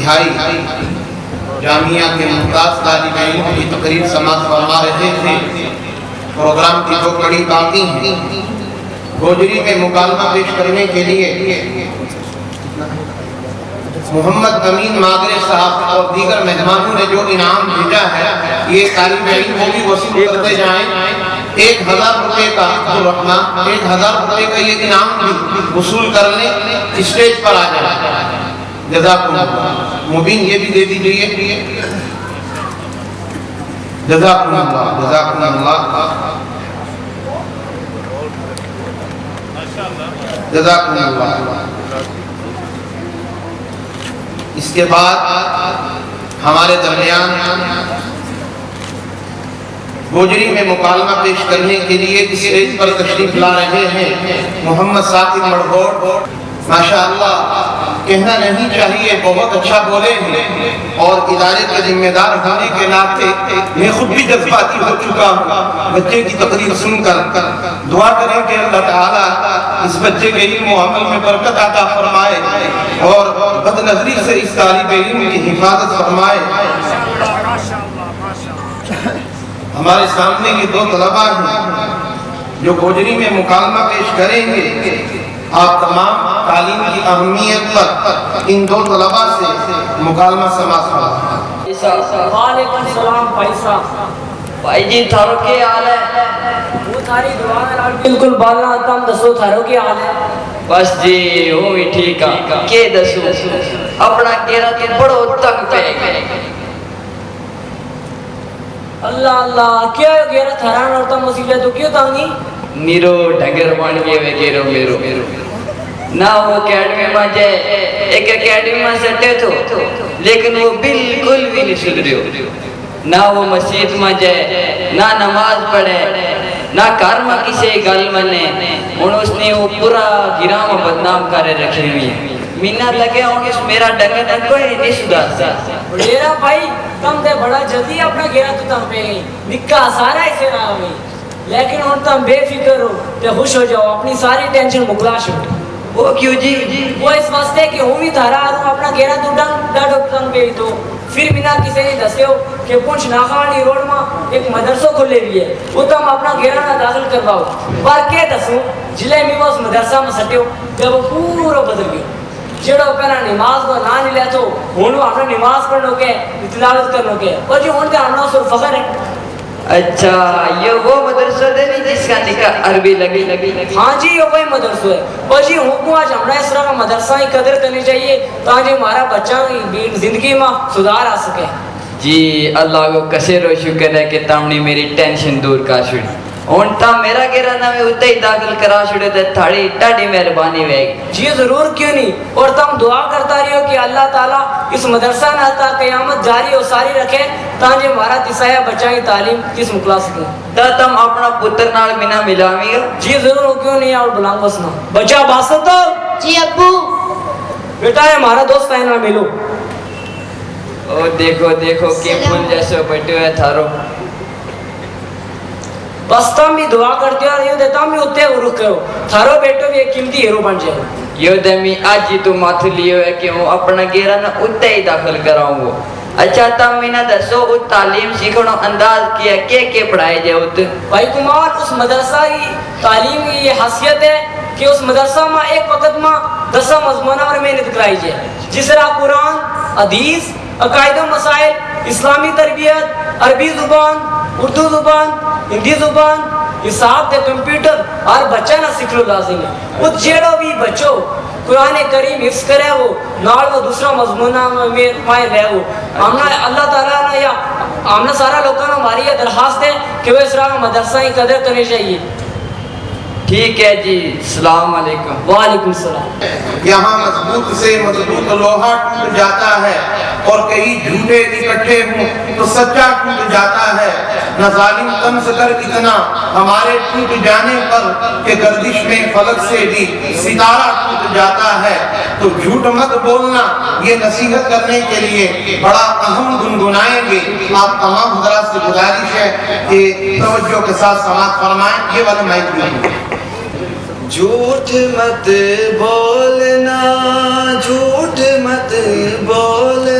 انتہائی جامعہ کے ممتاز طالب علم کی تقریر سماعت فرما رہے تھے۔ پروگرام کی جو کڑی باقی ہیں گوجری میں مکالمہ پیش کرنے کے لیے محمد امین ماگرے صاحب اور دیگر مہمانوں نے جو انعام بھیجا ہے یہ طالب علم کو بھی وصول کرتے جائیں۔ 1000 روپے کا عبدالرحمن 1000 روپے کا یہ انعام بھی وصول کر لیں، اسٹیج پر آ جائیں۔ جزاکم اللہ۔ مبین یہ بھی دے دیجئے۔ جزاکم اللہ جزاکم اللہ جزاکم اللہ۔ اس کے بعد ہمارے درمیان گوجری میں مکالمہ پیش کرنے کے لیے اس اسٹیج پر تشریف لا رہے ہیں محمد ثاقب مڑگھوڑ۔ ماشاءاللہ کہنا نہیں چاہیے، بہت اچھا بولے ہیں اور ادارے کا ذمہ دار ہونے کے ناطے میں خود بھی جذباتی ہو چکا ہوں بچے کی تقریر سن کر۔ دعا کریں کہ اللہ تعالیٰ اس بچے کے علم و عمل میں برکت عطا فرمائے اور بد نظری سے اس طالب علم کی حفاظت فرمائے۔ ہمارے سامنے یہ 2 طلباء ہیں جو گوجری میں مکالمہ پیش کریں گے۔ آپ تمام تعلیم کی اہمیت پر ان 2 طلباء سے مکالمہ سماعت فرمائیں۔ وعلیکم السلام بھائی صاحب۔ بھائی جی تھارو کے حال ہے؟ وہ تھاری دعا میں بالکل بالنا تم دسو تھارو کے حال ہے؟ بس جی ہوں بھی ٹھیک ہے، کے دسو اپنا گیرا تو بڑو تنگ پہ گئے۔ اللہ اللہ کیا گیرا تھران اور تم مصیبت تو کیوں تانگی؟ نیرو ڈھنگر بن گئے وے گیرو میرو نہ وہ اکیڈمی میں جائے، ایک اکیڈمی میں سٹے تو لیکن وہ بالکل بھی نہیں سدھرے ہو، نہ وہ مسجد میں جائے، نہ نماز پڑھے، نہ گھر میں کسی گل منے، اور اس نے وہ پورا گرام بدنام کرے رکھے ہوئی ہے۔ مینا لگے ہوں کہ میرا ڈنگر کوئی نہیں سدھار سکتا۔ ڈیرا بھائی تم دے بڑا جلدی اپنا گیرا تو تم پہ گئی، نکا سارا اسے رہا ہوئی، لیکن ہوں تم بے فکر ہو تے خوش ہو جاؤ، اپنی ساری ٹینشن مکلاش ہو۔ وہ کیوں جی؟ وہ اس واسطے کہ ہوں بھی تھارا آروں اپنا گیرا تو ڈاڈو تم پہ تو پھر مینا کسی نے دسے ہو کہ پونچھ ناخوانی روڈ میں ایک مدرسہ کھلے بھی ہے، وہ تم اپنا گیرا نہ داخل کرواؤ۔ پر کیا دسوں جلے میں وہ اس مدرسہ میں سٹے ہو جب وہ پورا بدل گیا، جڑو پہنا نماز کو نہ نہیں لیا تو ہونو اپنا نماز پڑھنو کے تلاوت کرنو کے، اور جو ہونتے ہمنا اس پر فخر ہے۔ اچھا یہ وہ مدرسہ دے نہیں جس کا نکاح عربی لگی؟ ہاں جی یہ وہی مدرسہ ہے، اور جی ہوں کو آج ہمارا اس طرح کا مدرسہ ہی قدر کرنی چاہیے تاکہ ہمارا بچہ کی زندگی میں سدھار آ سکے۔ جی اللہ کو کثیر و شکر ہے کہ تم نے میری ٹینشن دور کر چھوڑی، اور تم میرا گیرا نہ میں اتنے ہی داخل کرا چھوڑے تے تھاڑی ٹاڈی مہربانی ہوئے گی۔ جی ضرور کیوں نہیں، اور تم دعا کرتا رہو کہ اللہ تعالیٰ اس مدرسہ نہ تا قیامت جاری و ساری رکھے تاکہ ہمارا تسایا بچہ کی تعلیم کس مکلا سکے۔ تا تم اپنا پتر نال منا ملاوی گا؟ جی ضرور کیوں نہیں، اور بلانگ بسنا بچہ باسط ہو؟ جی ابو۔ بیٹا ہے ہمارا دوست ہے نا ملو۔ او دیکھو دیکھو کہ پھول جیسے بیٹھے ہوئے تھارو۔ بس تم بھی دعا کرتے ہو رہی ہو دیتا ہم بھی اتنے رکے ہو، تھارو بیٹو بھی ایک قیمتی ہیرو بن جائے۔ یہ دمی آج ہی تو ماتھ لیے ہوئے کہ وہ اپنا گیرا نہ اتنے ہی داخل کراؤں گا۔ اچھا تم مینا دسو وہ تعلیم سیکھنو انداز کیا کہ پڑھائے جائے ہوتے؟ بھائی کمار اس مدرسہ کی تعلیم کی یہ حیثیت ہے کہ اس مدرسہ میں ایک وقت میں 10 مضمونہ اور محنت کرائی جائے، جس طرح قرآن، حدیث، عقائد و مسائل، اسلامی تربیت، عربی زبان، اردو زبان، ہندی زبان، حساب دے کمپیوٹر اور بچہ نہ سیکھ لو لازم ہے۔ وہ جیڑو بھی بچو قرآن کریم حفظ کرے وہ نال وہ دوسرا مضمونہ میں مائل رہے وہ ہمنا اللہ تعالیٰ نے یا ہمنا سارا لوگوں نے ہماری یہ درخواست ہے کہ وہ اس طرح مدرسہ کی قدر کرنی چاہیے۔ ٹھیک ہے جی، السلام علیکم۔ وعلیکم السلام۔ یہاں مضبوط سے مضبوط لوہا ٹوٹ جاتا ہے اور کئی جھوٹے اکٹھے ہوں تو سچا ٹوٹ جاتا ہے، نہ ظالم طمس کر اتنا ہمارے ٹوٹ جانے پر کہ گردش میں فلک سے بھی ستارہ ٹوٹ جاتا ہے۔ تو جھوٹ مت بولنا، یہ نصیحت کرنے کے لیے بڑا اہم گنگنائیں گے۔ آپ تمام حضرات سے گزارش ہے کہ توجہ کے ساتھ سماعت فرمائیں۔ یہ والا مائک بھی جھوٹ مت بولنا، جھوٹ مت بولنا،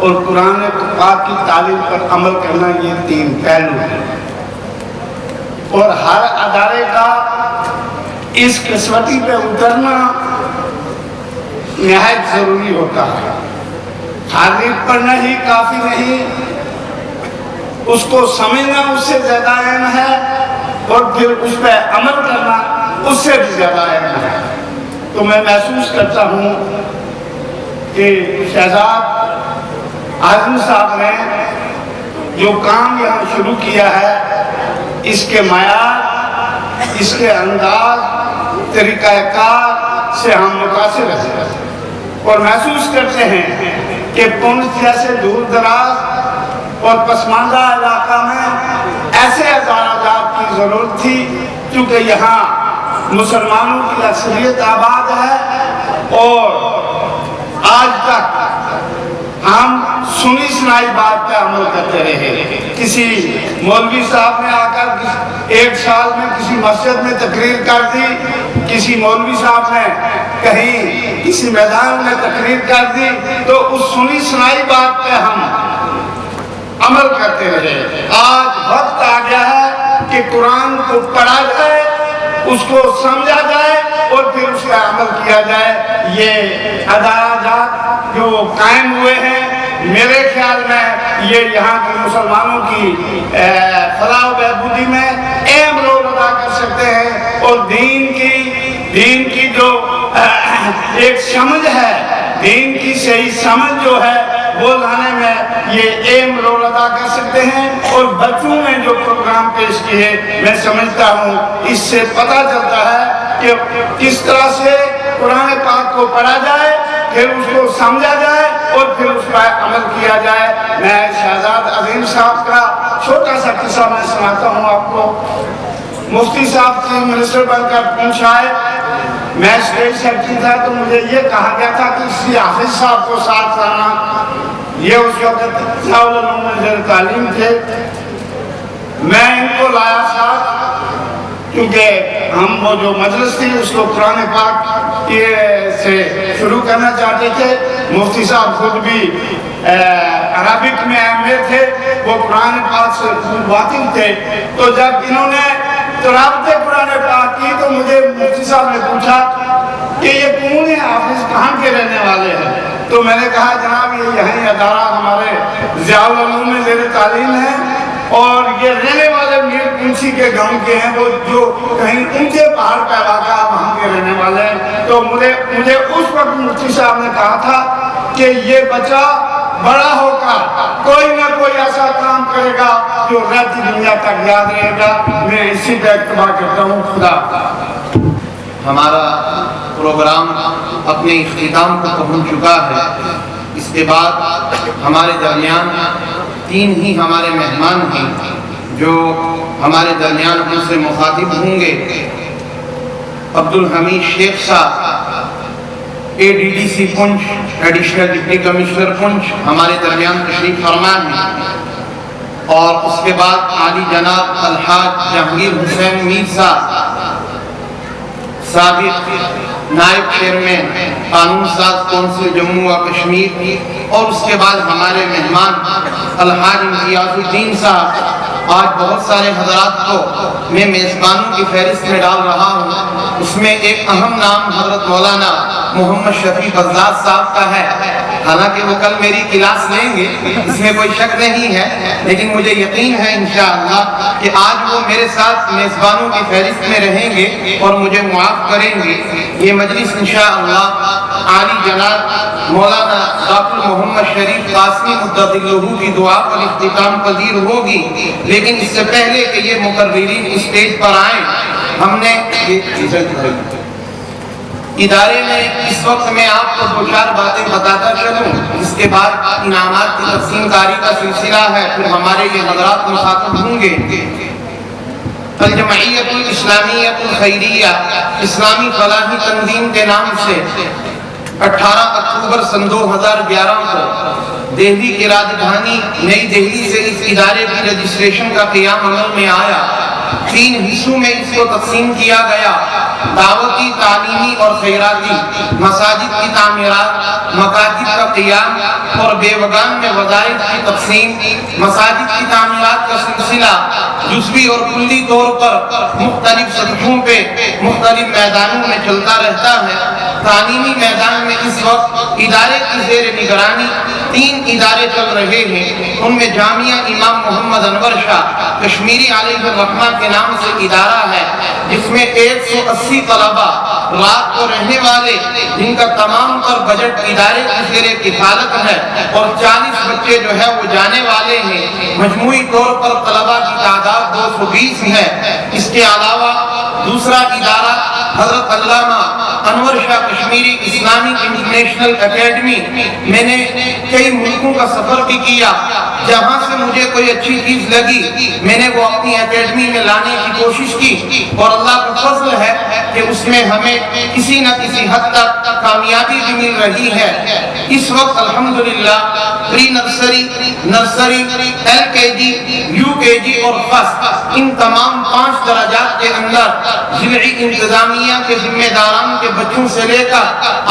اور قرآن پاک کی تعلیم پر عمل کرنا، یہ 3 پہلو ہیں، اور ہر ادارے کا اس کسوٹی پہ اترنا نہایت ضروری ہوتا ہے۔ حدیث پڑھنا ہی کافی نہیں، اس کو سمجھنا اس سے زیادہ اہم ہے، اور پھر اس پہ عمل کرنا اس سے بھی زیادہ اہم ہے۔ تو میں محسوس کرتا ہوں کہ شہزاد اعظم صاحب نے جو کام یہاں شروع کیا ہے، اس کے معیار، اس کے انداز، طریقہ کار سے ہم متاثر ہیں، اور محسوس کرتے ہیں کہ پونچھ جیسے دور دراز اور پسماندہ علاقہ میں ایسے ادارہ جات کی ضرورت تھی، کیونکہ یہاں مسلمانوں کی اکثریت آباد ہے، اور آج تک ہم سنی سنائی بات پہ عمل کرتے رہے۔ کسی مولوی صاحب نے آ کر 1 سال میں کسی مسجد میں تقریر کر دی، کسی مولوی صاحب نے کہیں کسی میدان میں تقریر کر دی، تو اس سنی سنائی بات پہ ہم عمل کرتے رہے۔ آج وقت آ گیا ہے کہ قرآن کو پڑھا جائے، اس کو سمجھا جائے، اور پھر اس کا عمل کیا جائے۔ یہ ادارہ جات جو قائم ہوئے ہیں، میرے خیال میں یہ یہاں کے مسلمانوں کی فلاح و بہبودی میں اہم رول ادا کر سکتے ہیں، اور دین کی جو ایک سمجھ ہے، دین کی صحیح سمجھ جو ہے وہ لانے میں یہ اہم رول ادا کر سکتے ہیں۔ اور بچوں نے جو پروگرام پیش کیے، میں سمجھتا ہوں اس سے پتہ چلتا ہے کہ کس طرح سے قرآن پاک کو پڑھا جائے، پھر اس کو سمجھا جائے، اور پھر اس پر عمل کیا جائے۔ میں شہزاد عظیم صاحب کا چھوٹا سا قصہ میں سناتا ہوں آپ کو۔ مفتی صاحب چیف منسٹر بن کر پونچھ آئے، میں اسٹیٹ سیکرٹری تھا، تو مجھے یہ کہا گیا تھا کہ اسی حافظ صاحب کو ساتھ لانا۔ یہ اس وقت زیر تعلیم تھے، میں ان کو لایا ساتھ، کیونکہ ہم وہ جو مجلس تھی اس کو قرآن پاک سے شروع کرنا چاہتے تھے۔ مفتی صاحب خود بھی عربک میں ایم اے تھے، وہ قرآن پاک سے واقف تھے۔ تو جب انہوں نے تلاوت قرآن پاک کی تو مجھے مفتی صاحب نے پوچھا کہ یہ کون ہے حافظ، کہاں کے رہنے والے ہیں؟ تو میں نے کہا جناب یہ یہیں ادارہ ہمارے ضیاء العلوم میں زیر تعلیم ہے، اور یہ رہنے والے میر پنچھی کے گاؤں کے ہیں، وہ جو کہیں اونچے پہاڑ پہ علاقہ وہاں کے رہنے والے ہیں۔ تو مجھے اس وقت مفتی صاحب نے کہا تھا کہ یہ بچہ بڑا ہو کر کوئی نہ کوئی ایسا کام کرے گا جو رہتی دنیا تک یاد رہے گا۔ میں اسی پہ اقتبا کرتا ہوں۔ خدا ہمارا پروگرام اپنے اختتام کو پہنچ چکا ہے۔ اس کے بعد ہمارے درمیان 3 ہی ہمارے مہمان ہیں جو ہمارے درمیان ہم سے مخاطب ہوں گے۔ عبدالحمید شیخ صاحب ADDC پنچ، ایڈیشنل ڈپٹی کمشنر پنچ، ہمارے درمیان تشریف فرما ہیں، اور اس کے بعد عالی جناب الحاج جہانگیر حسین میر صاحب، سابق نائب چیئرمین قانون ساز کونسل جموں و کشمیر، اور اس کے بعد ہمارے مہمان الحاج امتیاز الدین صاحب۔ آج بہت سارے حضرات کو میں میزبانوں کی فہرست میں ڈال رہا ہوں، اس میں ایک اہم نام حضرت مولانا محمد شفیع بزاز صاحب کا ہے۔ حالانکہ وہ کل میری کلاس لیں گے، اس میں کوئی شک نہیں ہے، لیکن مجھے یقین ہے انشاءاللہ کہ آج وہ میرے ساتھ میزبانوں کی فہرست میں رہیں گے اور مجھے معاف کریں گے۔ یہ مجلس انشاءاللہ عالی جناب مولانا ڈاکٹر محمد شریف قاسمی مدۃ کی دعا پر اختتام پذیر ہوگی، لیکن اس سے پہلے کہ یہ مقررین اسٹیج پر آئیں، ہم نے ادارے میں اس وقت میں آپ کو 2-4 باتیں بتاتا چلوں، اس کے بعد انعامات کی تقسیم کاری کا سلسلہ ہے، پھر ہمارے یہ حضرات مخاطب ہوں گے۔ الجمعیت الاسلامیت الخیریہ اسلامی فلاحی تنظیم کے نام سے 18 اکتوبر سن 2011 کو دہلی کی راجدھانی نئی دہلی سے اس ادارے کی رجسٹریشن کا قیام عمل میں آیا۔ 3 حصوں میں اس کو تقسیم کیا گیا۔ دعوتی، تعلیمی اور خیراتی، مساجد کی تعمیرات، مکاتب کا قیام اور بیوگان میں وظائف کی تقسیم، مساجد کی تعمیرات کا سلسلہ جزوی اور کلی طور پر مختلف سطحوں پہ مختلف میدانوں میں چلتا رہتا ہے۔ تعلیمی میدان میں اس وقت ادارے کی زیر نگرانی 3 ادارے چل رہے ہیں۔ ان میں جامعہ امام محمد انور شاہ کشمیری علیہ الرحمہ کے نام سے ادارہ ہے، جس میں 180 طلبہ رات کو رہنے والے، جن کا تمام پر بجٹ ادارے کی زیر کفالت ہے، اور 40 بچے جو ہے وہ جانے والے ہیں۔ مجموعی طور پر طلبہ کی تعداد 220 ہے۔ اس کے علاوہ دوسرا ادارہ حضرت علامہ Anwar Shah Kashmiri Islamic international academy, میں نے کئی ملکوں کا سفر بھی کیا، جہاں سے مجھے کوئی اچھی چیز لگی میں نے وہ اپنی اکیڈمی میں لانے کی کوشش کی، اور اللہ کا فضل ہے کہ اس میں ہمیں کسی نہ کسی حد تک کامیابی بھی مل رہی ہے۔ اس وقت الحمدللہ پری نرسری، نرسری، ایل کے جی، یو کے جی اور فرسٹ، ان تمام 5 درجات کے اندر ضلعی انتظامیہ کے ذمہ داران کے بچوں سے لے کر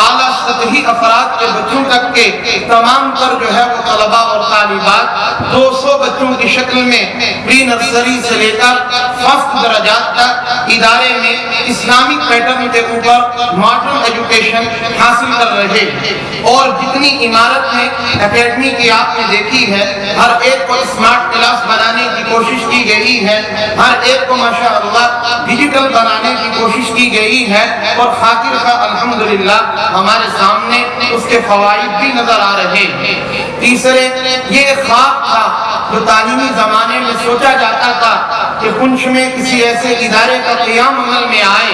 اعلیٰ سطحی افراد کے بچوں تک کے تمام پر جو ہے وہ طلباء اور طالبات 200 بچوں کی شکل میں پری نرسری سے لے کر فرسٹ درجات تک ادارے میں اسلامک پیٹرن کے اوپر ماڈرن ایجوکیشن حاصل کر رہے ہیں۔ اور جتنی عمارت میں اکیڈمی کی آپ نے دیکھی ہے، ہر ایک کو اسمارٹ کلاس بنانے کی کوشش کی گئی ہے، ہر ایک کو ماشاءاللہ ڈیجیٹل بنانے کی کوشش کی گئی ہے، اور خاطر کا الحمدللہ ہمارے سامنے اس کے فوائد بھی نظر آ رہے ہیں۔ تیسرے، یہ ایک خواب تھا جو تعلیمی زمانے میں سوچا جاتا تھا کہ پنچ میں کسی ایسے ادارے کا قیام عمل میں آئے۔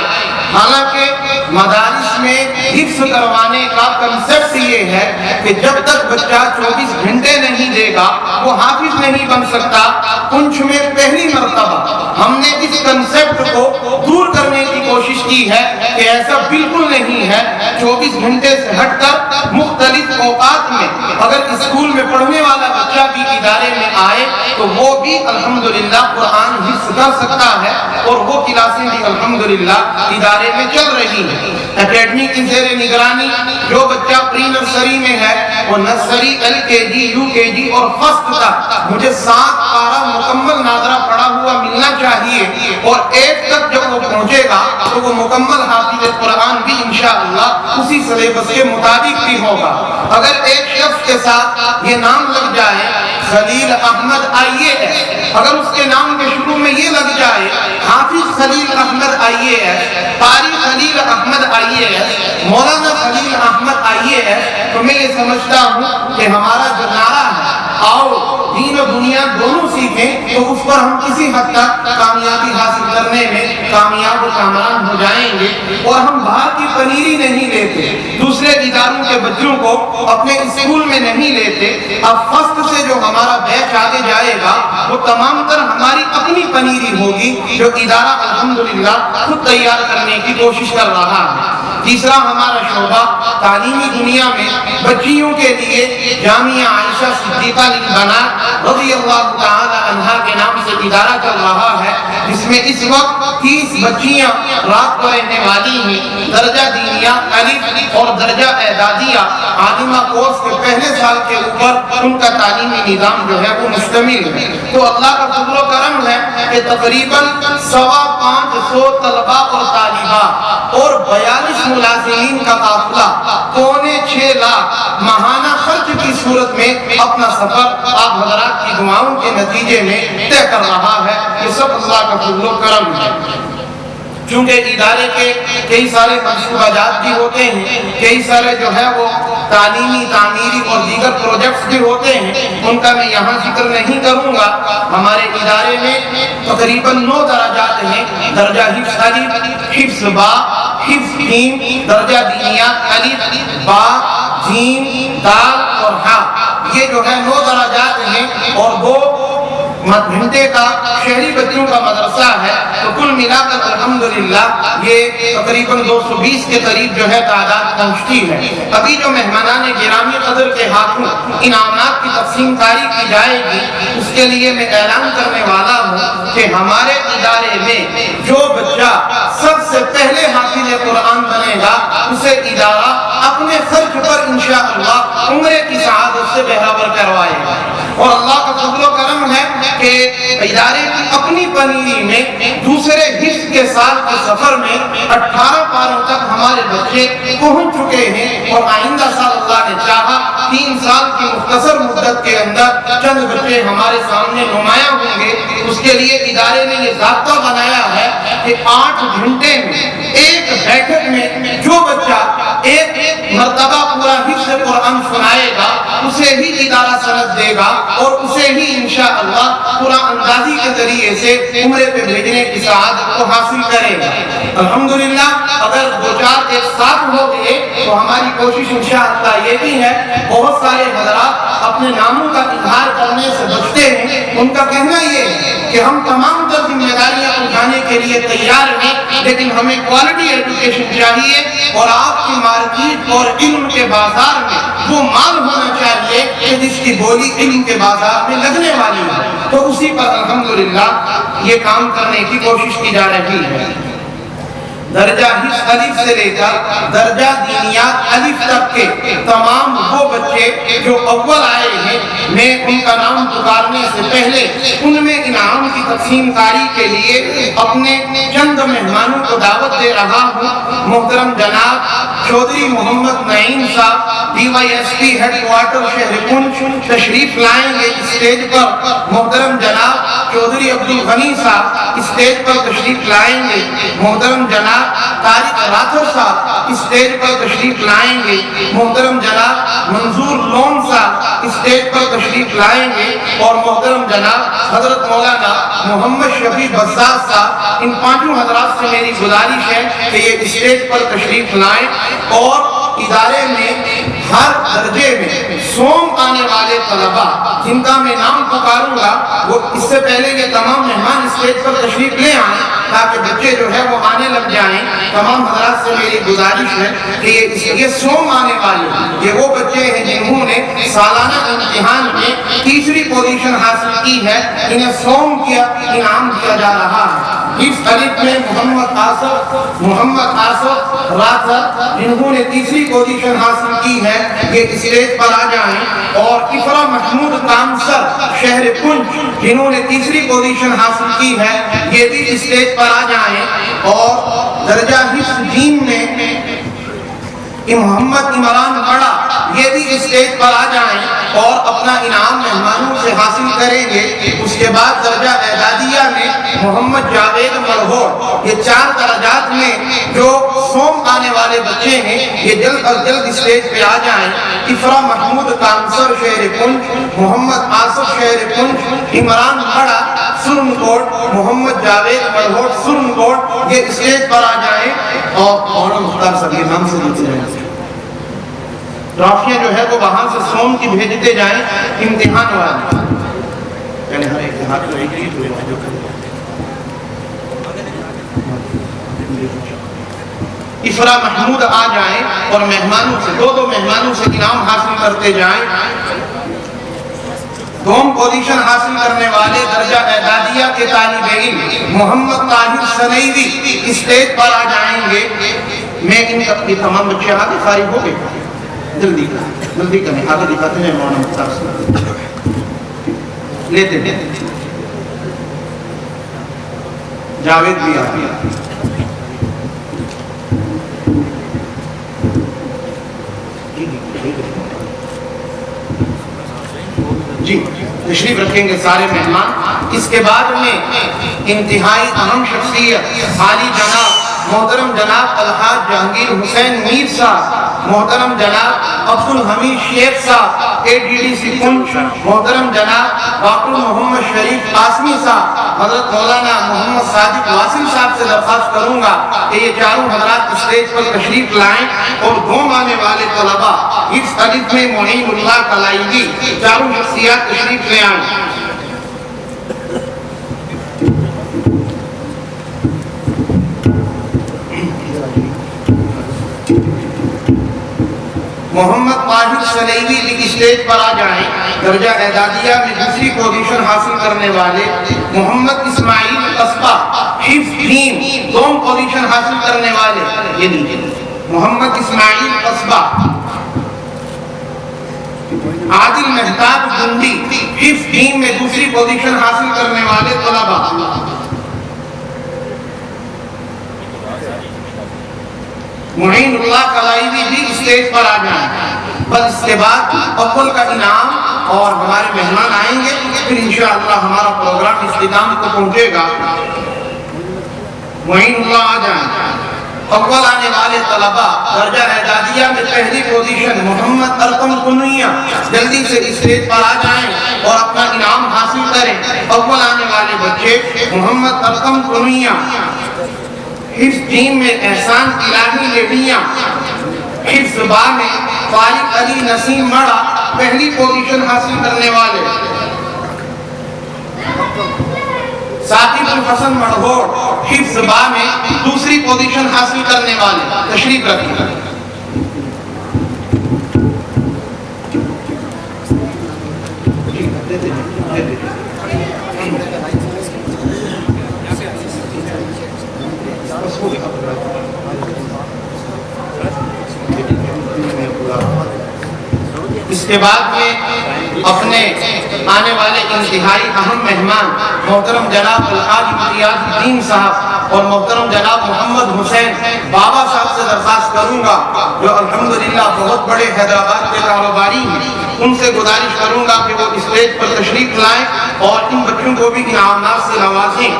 حالانکہ مدارس میں حفظ کروانے کا کنسپٹ یہ ہے کہ جب تک بچہ 24 گھنٹے نہیں دے گا وہ حافظ نہیں بن سکتا۔ پنچ میں پہلی مرتبہ ہم نے اس کنسپٹ کو دور کرنے کی کوشش کی ہے کہ ایسا بالکل نہیں ہے۔ 24 گھنٹے سے ہٹ کر مختلف اوقات میں اگر اسکول میں پڑھنے والا بچہ بھی ادارے میں آئے تو وہ بھی الحمدللہ قرآن حفظ کر سکتا ہے، اور وہ کلاسیں بھی الحمدللہ ادارے میں چل رہی ہیں۔ اکیڈمی کی زیر نگرانی جو بچہ پری نرسری میں ہے وہ نرسری، ایل کے جی، یو کے جی اور فرسٹ تک مجھے 7 پارہ مکمل ناظرہ پڑھا ہوا ملنا چاہیے، اور 8 تک جب وہ پہنچے گا تو وہ مکمل حافظ قرآن بھی انشاءاللہ اسی سلیبس کے مطابق بھی ہوگا۔ اگر ایک شخص کے ساتھ یہ نام لگ جائے خلیل احمد IAS، اگر اس کے نام کے شروع میں یہ لگ جائے حافظ خلیل احمد IAS، قاری خلیل احمد IAS، مولانا خلیل احمد IAS، تو میں یہ سمجھتا ہوں کہ ہمارا جو نعرہ ہے آؤ دین و دنیا دونوں سیکھیں، تو اس پر ہم کسی حد تک کامیابی حاصل کرنے میں کامیاب و کامران ہو جائیں گے۔ اور ہم باہر کی پنیری نہیں لیتے، دوسرے اداروں کے بچوں کو اپنے اسکول میں نہیں لیتے۔ اب فرسٹ سے جو ہمارا بیچ آگے جائے گا وہ تمام تر ہماری اپنی پنیری ہوگی، جو ادارہ الحمدللہ خود تیار کرنے کی کوشش کر رہا ہے۔ تیسرا ہمارا شعبہ تعلیمی دنیا میں بچیوں کے لیے جامعہ عائشہ صدیقہ للبنات رضی اللہ تعالی عنہا کے نام سے ادارہ چل رہا ہے، جس میں اس وقت 30 بچیاں رات کو رہنے والی ہیں۔ درجہ دینیہ الف اور درجہ اعدادیہ عالمہ کورس کے پہلے سال کے اوپر ان کا تعلیمی نظام جو ہے وہ مشتمل ہے۔ تو اللہ کا فضل و کرم ہے کہ تقریباً 525 طلباء اور طالبات اور 42 ملازمین کا قافلہ 6.25 لاکھ ماہانہ خرچ کی صورت میں اپنا سفر آپ حضرات کی دعاؤں کے نتیجے میں طے کر رہا ہے۔ یہ سب اللہ کا فضل و کرم ہے۔ چونکہ ادارے کے کئی سارے منصوبہ جات بھی ہوتے ہیں، کئی سارے جو ہے وہ تعلیمی، تعمیری اور دیگر پروجیکٹس بھی ہوتے ہیں، ان کا میں یہاں ذکر نہیں کروں گا۔ ہمارے ادارے میں تقریباً 9 درجات ہیں: درجہ حفظ الف، حفظ با، حفظ جیم، درجہ دینیہ الف، با، جیم، دال اور ہا۔ یہ جو ہے 9 درجات ہیں، اور 2 گھنٹے کا شہری بچوں کا مدرسہ ہے۔ تو کل ملا کر الحمدللہ یہ تقریباً 220 کے قریب جو ہے تعداد پہنچتی ہے۔ ابھی جو مہمانان گرامی قدر کے ہاتھوں انعامات کی تقسیم کاری کی جائے گی، اس کے لیے میں اعلان کرنے والا ہوں کہ ہمارے ادارے میں جو بچہ سب سے پہلے حافظ قرآن بنے گا اسے ادارہ اپنے خرچ پر انشاءاللہ عمرے کی سعادت سے برابر کروائے گا. اور اللہ کا فضل و کرم ہے کہ ادارے کی اپنی پنیری میں دوسرے حصہ کے سال کے سفر میں 18 پاروں تک ہمارے بچے پہنچ چکے ہیں. اور آئندہ سال اللہ نے چاہا 3 سال کی مختصر مدت کے اندر چند بچے ہمارے سامنے نمایاں ہوں گے. اس کے لیے ادارے نے یہ ضابطہ بنایا ہے کہ 8 گھنٹے میں ایک بیٹھک میں جو بچہ ایک مرتبہ پورا حفظ قرآن سنائے گا اسے ہی ادارہ سند دے گا اور اسے ہی انشاءاللہ قرآن اندازی کے ذریعے سے عمرے پہ بھیجنے کی سعادت کو حاصل کرے گا. الحمدللہ اگر 2-4 ایک ساتھ ہو گئے تو ہماری کوشش انشاءاللہ یہ بھی ہے. بہت سارے حضرات اپنے ناموں کا اظہار کرنے سے بچتے ہیں. ان کا کہنا یہ ہے کہ ہم تمام تر ذمہ داریاں اٹھانے کے لیے تیار ہیں لیکن ہمیں کوالٹی ایجوکیشن چاہیے اور آپ کی مارکیٹ اور علم کے بازار میں وہ مال ہونا چاہیے کہ جس کی بولی علم کے بازار میں لگنے والی ہے. تو اسی پر الحمدللہ یہ کام کرنے کی کوشش کی جا رہی ہے. درجہ حفظ الف سے لے کر درجہ دینیات الف تک کے تمام وہ بچے جو اول آئے ہیں میں ان کا نام پکارنے سے پہلے ان میں انعام کی تقسیم کاری کے لیے اپنے چند مہمانوں کو دعوت دے رہا ہوں. محترم جناب چودھری محمد نعیم صاحب DYSP ہیڈ کوارٹر شہر پنچ تشریف لائیں گے اسٹیج پر. محترم جناب چودھری عبدالغنی صاحب اسٹیج پر تشریف لائیں گے. محترم جناب طارق راتھر صاحب اسٹیج پر تشریف لائیں گے. محترم جناب منظور لون صاحب اسٹیج پر تشریف لائیں گے. اور محترم جناب حضرت مولانا محمد شفیع بزاز صاحب ان 5 حضرات سے میری گزارش ہے کہ یہ اسٹیج پر تشریف لائیں. اور ادارے میں ہر درجے میں سوم آنے والے طلباء جن کا میں نام پکاروں گا وہ اس سے پہلے یہ تمام مہمان اسٹیج پر تشریف لے آئیں تاکہ بچے جو ہے وہ آنے لگ جائیں. تمام حضرات سے میری گزارش ہے کہ یہ سوم آنے والے یہ وہ بچے ہیں جنہوں نے سالانہ امتحان میں 3ری پوزیشن حاصل کی ہے. انہیں سوم کیا انعام دیا جا رہا ہے. حفظ الف میں محمد آصف راتھر جنہوں نے 3ری پوزیشن حاصل کی ہے یہ اسٹیج پر آ جائیں. اور افرا محمود کامسر شہر پنچ جنہوں نے 3ری پوزیشن حاصل کی ہے یہ بھی اسٹیج پر آ جائیں. اور درجہ حفظ دین میں محمد عمران بڑا یہ بھی اسٹیج پر آ جائیں اور اپنا انعام مہمانوں سے حاصل کریں گے. اس کے بعد درجہ اعدادیہ میں محمد جاوید مرہور یہ 4 درجات میں جو سوم آنے والے بچے ہیں یہ جلد از جلد اسٹیج پہ آ جائیں. افرا محمود کامسر شہر پنچ, محمد آصف شہر پنچ, عمران بڑا سرن کوٹ, محمد جاوید مرہور سرن کوٹ یہ اسٹیج پر آ جائیں. اور مولانا مختار صاحب یہ نام سے دیتے ہیں ٹرافیاں جو ہے وہ وہاں سے سوم کی بھیجتے جائیں امتحان والے. یعنی ہر ایک ہاتھ میں ایک ہی افرا محمود آ جائیں اور مہمانوں سے 2 مہمانوں سے انعام حاصل کرتے جائیں. دوم پوزیشن حاصل کرنے والے درجہ اعدادیہ کے طالب علم محمد طاہر سنیوی اسٹیج پر آ جائیں گے. میں ان کے تمام بچے آگے فارغ ہو گئے جلدی کریں آگے دکھاتے ہیں مولانا مختار صاحب لیتے جاوید بھی آگے جی تشریف رکھیں گے سارے مہمان. اس کے بعد میں انتہائی اہم شخصیت عالی جناب محترم جناب الحاج جہانگیر حسین میر صاحب, محترم جناب عبدالحمید شیخ صاحب ADDC پنچ, محترم جناب ڈاکٹر محمد شریف قاسمی صاحب, حضرت مولانا محمد صادق واصل صاحب سے درخواست کروں گا کہ یہ 4 حضرات اسٹیج پر تشریف لائیں. اور 2 آنے والے طلباء حفظ الف میں معین اللہ کلائیگی 4 شخصیات تشریف لے آئیں. محمد طاہر سنیوی بھی اسٹیج پر آ جائیں. درجہ اعدادیہ میں دوسری پوزیشن حاصل کرنے والے محمد اسماعیل قصبہ حفظ دین دوم پوزیشن حاصل کرنے والے یہ لیجیے محمد اسماعیل قصبہ، عادل مہتاب گنڈی حفظ دین میں دوسری پوزیشن حاصل کرنے والے طلبہ، معین اللہ کلائیوی بھی اسٹیج پر آ جائیں. بس اس کے بعد اول کا انعام اور ہمارے مہمان آئیں گے، پھر انشاءاللہ ہمارا پروگرام اختتام کو پہنچے گا. معین اللہ آ جائیں. اول آنے والے طلبہ درجہ اعدادیہ میں پہلی پوزیشن محمد ارقم کنویہ جلدی سے اسٹیج پر آ جائیں اور اپنا انعام حاصل کریں. اول آنے والے بچے محمد ارقم کنویہ، حفظ دین میں احسان الہی لیڈیاں، حفظ با میں فارق علی نسیم مڑا پہلی پوزیشن حاصل کرنے والے، ثاقب الحسن مڑغوڑ حفظ با میں دوسری پوزیشن حاصل کرنے والے. تشریف رکھیں. اس کے بعد میں اپنے آنے والے انتہائی اہم مہمان محترم جناب الحاج امتیاز الدین صاحب اور محترم جناب محمد حسین بابا صاحب سے درخواست کروں گا جو الحمدللہ بہت بڑے حیدرآباد کے کاروباری ہیں، ان سے گزارش کروں گا کہ وہ اسٹیج پر تشریف لائیں اور ان بچوں کو بھی انعامات سے نوازیں.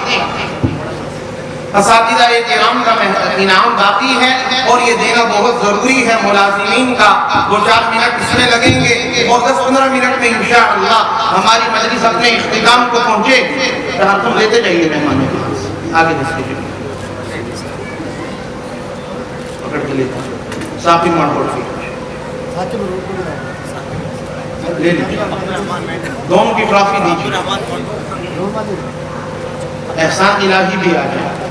اساتذہ کرام کا انعام باقی ہے اور یہ دینا بہت ضروری ہے. ملازمین کا 2-4 منٹ اس میں لگیں گے اور 10-15 منٹ میں انشاءاللہ ہماری مجلس اپنے اختتام کو پہنچے گی. تم لیتے جائیے مہمانوں کے پاس آگے دستے پکڑ کے لیتا صافی مانڈوڑ لے لیجیے. دونوں کی ٹرافی دیجیے. احسان الہی بھی آ جائے.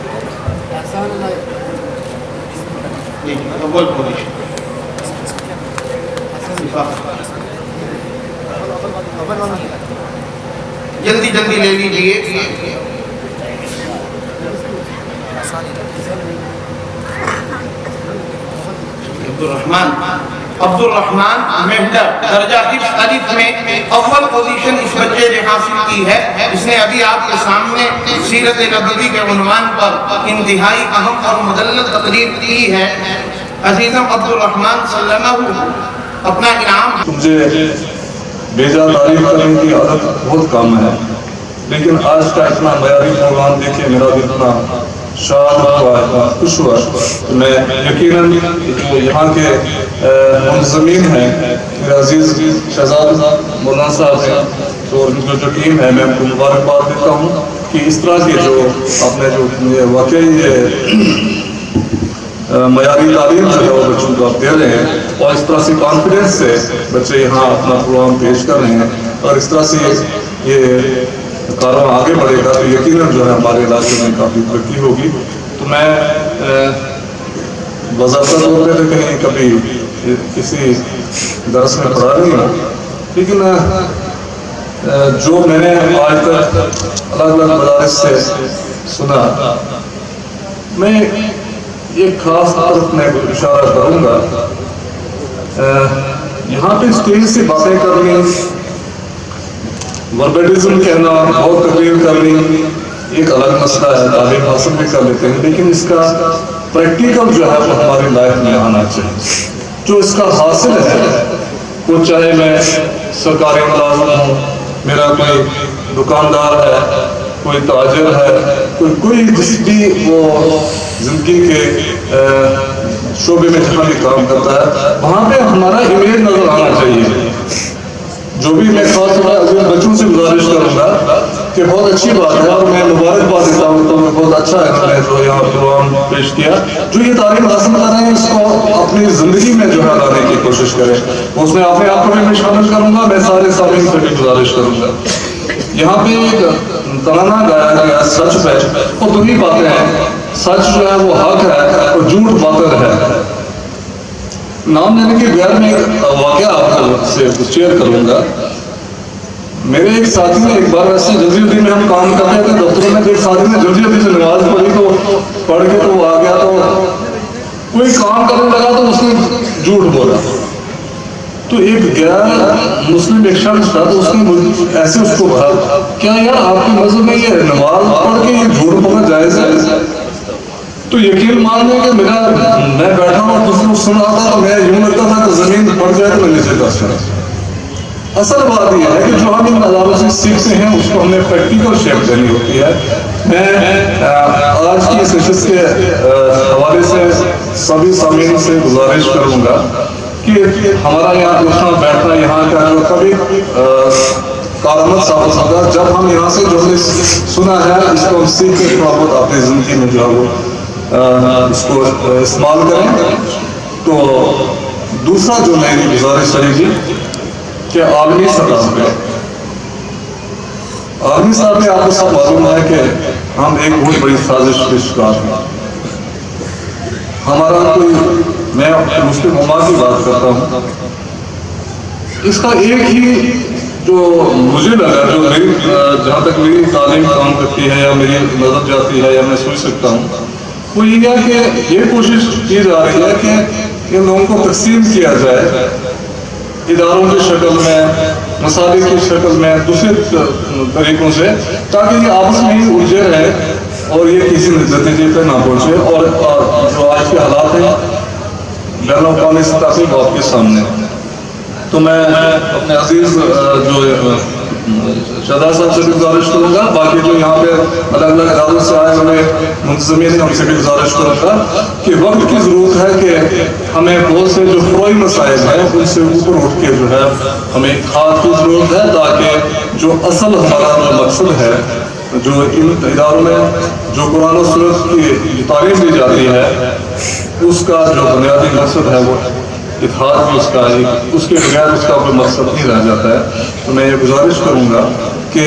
جلدی جلدی لے لیجیے. عبد الرحمن مہدر درجہ حفظ الف میں اول پوزیشن اس بچے نے حاصل کی ہے. اس نے ابھی آپ کے سامنے سیرت نبوی کے عنوان پر انتہائی اہم اور مدلل تقریر کی ہے. عزیزم عبد الرحمن سلمہ اپنا انعام. مجھے بیجا تعریف کرنے کی عادت بہت کم ہے، لیکن آج کا اتنا معیاری پروگرام دیکھے میرا بھی اتنا شاد ہوا ہے، خوش ہوا. میں یقیناً جو یہاں کے منظمین ہیں میرے عزیز شہزاد مولانا صاحب ہیں اور جو ٹیم ہے، میں ان کو مبارکباد دیتا ہوں کہ اس طرح کے جو آپ نے جو واقعی معیاری تعلیم جو ہے وہ بچوں کو آپ دے رہے ہیں اور اس طرح سے کانفیڈنس سے بچے یہاں اپنا پروگرام پیش کر رہے ہیں اور اس طرح سے یہ کارواں آگے بڑھے گا تو یقیناً جو ہے ہمارے علاقے میں کافی ترقی ہوگی. تو میں باضابطہ طور پہ کہیں کبھی کسی درس میں پڑھا نہیں ہوں، لیکن جو میں نے آج تک الگ الگ مدارس سے سنا، میں ایک خاص طرف میں اشارہ کروں گا. یہاں پہ اسٹیج سے باتیں کرنی، وربیٹزم کہنا، بہت تقریر کرنی ایک الگ مسئلہ ہے، تعلیم حاصل بھی کر لیتے ہیں، لیکن اس کا پریکٹیکل جو ہے وہ ہماری لائف میں آنا چاہیے. جو اس کا حاصل ہے وہ چاہے میں سرکاری ملازم ہوں، میرا کوئی دکاندار ہے، کوئی تاجر ہے، کوئی جس بھی وہ زندگی کے شعبے میں جہاں بھی کام کرتا ہے وہاں پہ ہمارا امیج نظر آنا چاہیے. جو بھی میں خاص طور پر بچوں سے گزارش کروں گا کہ بہت اچھی بات ہے اور میں مبارکباد دیتا ہوں تو بہت اچھا ہے جو یہاں پروگرام پیش کیا. جو یہ تعلیم حاصل کر رہے ہیں اس کو اپنی زندگی میں جو ہے لانے کی کوشش کریں. اس میں اپنے آپ کو بھی شامل کروں گا، میں سارے سامعین سے بھی گزارش کروں گا. یہاں پہ ایک ترانہ گایا گیا سچ پہ، وہ دو ہی باتیں ہیں، سچ جو ہے وہ حق ہے اور جھوٹ باطل ہے. نام لینے کے بغیر میں ایک واقعہ آپ سے شیئر کروں گا. میرے ایک ساتھی نے ایک بار ایسے جلدی جلدی میں ہم کام کر رہے تھے دفتروں میں، ایک ساتھی نے جلدی جلدی سے نماز پڑھی تو پڑھ کے تو وہ آ گیا، تو کوئی کام کرنے لگا تو اس نے جھوٹ بولا، تو ایک غیر مسلم ایک شخص تھا تو اس نے ایسے اس کو کہا کیا یار آپ کے مذہب میں یہ نماز پڑھ کے یہ جھوٹ بولنا جائز ہے؟ تو یقین ماننے کہ میں بیٹھا ہوں اور دوسرے کو سن رہا تھا تو میں یوں لگتا تھا کہ زمین پڑ جائے تو میں نیچے دس رہا۔ اصل بات یہ ہے کہ جو ہم ان عدالتوں سے سیکھتے ہیں اس کو ہمیں پریکٹیکل شیپ دینی ہوتی ہے۔ میں آج کی اس نشست کے حوالے سے سبھی سامعین سے گزارش کروں گا کہ ہمارا یہاں اٹھنا بیٹھنا یہاں کا جو کبھی کارآمد ثابت ہوگا جب ہم یہاں سے جو ہم نے سنا ہے اس کو ہم سیکھ کے تھوڑا بہت اپنی زندگی میں جو ہے وہ اس کو استعمال کریں۔ تو دوسرا جو میری گزارش رہے گی کہ عالمی سطح پہ عالمی سطح پہ آپ کو سب معلوم ہے کہ ہم ایک بہت بڑی سازش کے شکار ہیں۔ ہمارا کوئی، میں مسلم امہ کی بات کرتا ہوں، اس کا ایک ہی جو مجھے لگا، جو میری جہاں تک میری تعلیم کام کرتی ہے یا میری نظر جاتی ہے یا میں سوچ سکتا ہوں، وہ یہ ہے کہ یہ کوشش کی جا رہی ہے کہ ان لوگوں کو تقسیم کیا جائے اداروں کی شکل میں، مسالے کی شکل میں، دوسرے طریقوں سے، تاکہ یہ آپس میں ہی الجھے رہے اور یہ کسی نتیجے پہ نہ پہنچے، اور جو آج کے حالات ہیں بین الاقوامی سطح پہ آپ کے سامنے۔ تو میں اپنے عزیز جو شہزاد صاحب سے بھی گزارش کروں گا، باقی جو یہاں پہ الگ الگ اداروں سے آئے ہوئے منتظمین ہیں ان سے بھی گزارش کروں گا کہ وقت کی ضرورت ہے کہ ہمیں بہت سے جو فروئی مسائل ہیں ان سے اوپر اٹھ کے جو ہے ہمیں کھاد کی ضرورت ہے، تاکہ جو اصل ہمارا جو مقصد ہے، جو ان اداروں میں جو قرآن و سنت کی تعلیم دی جاتی ہے، اس کا جو بنیادی مقصد ہے وہ اتحاد بھی اس کے بغیر اس کا کوئی مقصد نہیں رہ جاتا ہے۔ تو میں یہ گزارش کروں گا کہ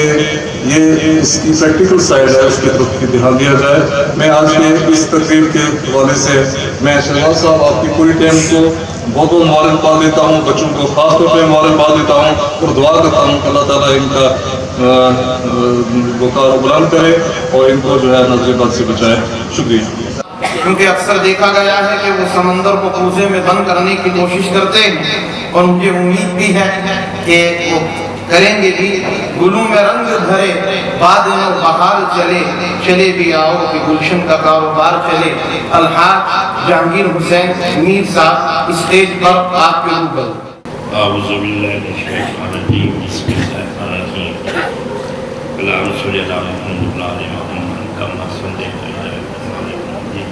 یہ اس کی پریکٹیکل سائڈ ہے، اس کی طرف دھیان دیا جائے۔ میں آج کے اس تقریر کے حوالے سے میں شہزاد صاحب آپ کی پوری ٹیم کو بہت بہت مبارکباد دیتا ہوں، بچوں کو خاص طور پہ مبارکباد دیتا ہوں اور دعا کرتا ہوں کہ اللہ تعالیٰ ان کا وقار بلند کرے اور ان کو جو ہے نظر بد سے بچائے۔ شکریہ۔ کیونکہ اکثر دیکھا گیا ہے کہ وہ سمندر کو کوزے میں بند کرنے کی کوشش کرتے ہیں، اور مجھے امید بھی ہے کہ وہ کریں گے بھی۔ گلوں میں رنگ بھرے بادل و بہار چلے، چلے بھی آؤ کہ گلشن کا کاروبار چلے۔ الحاج جہانگیر حسین میر صاحب اسٹیج پر آپ کے روبرو۔ اعوذ باللہ من الشیطان الرجیم، بسم اللہ الرحمن الرحیم، اللہم صلی علی محمد وعلی محمد کما صلیت علی ابراہیم،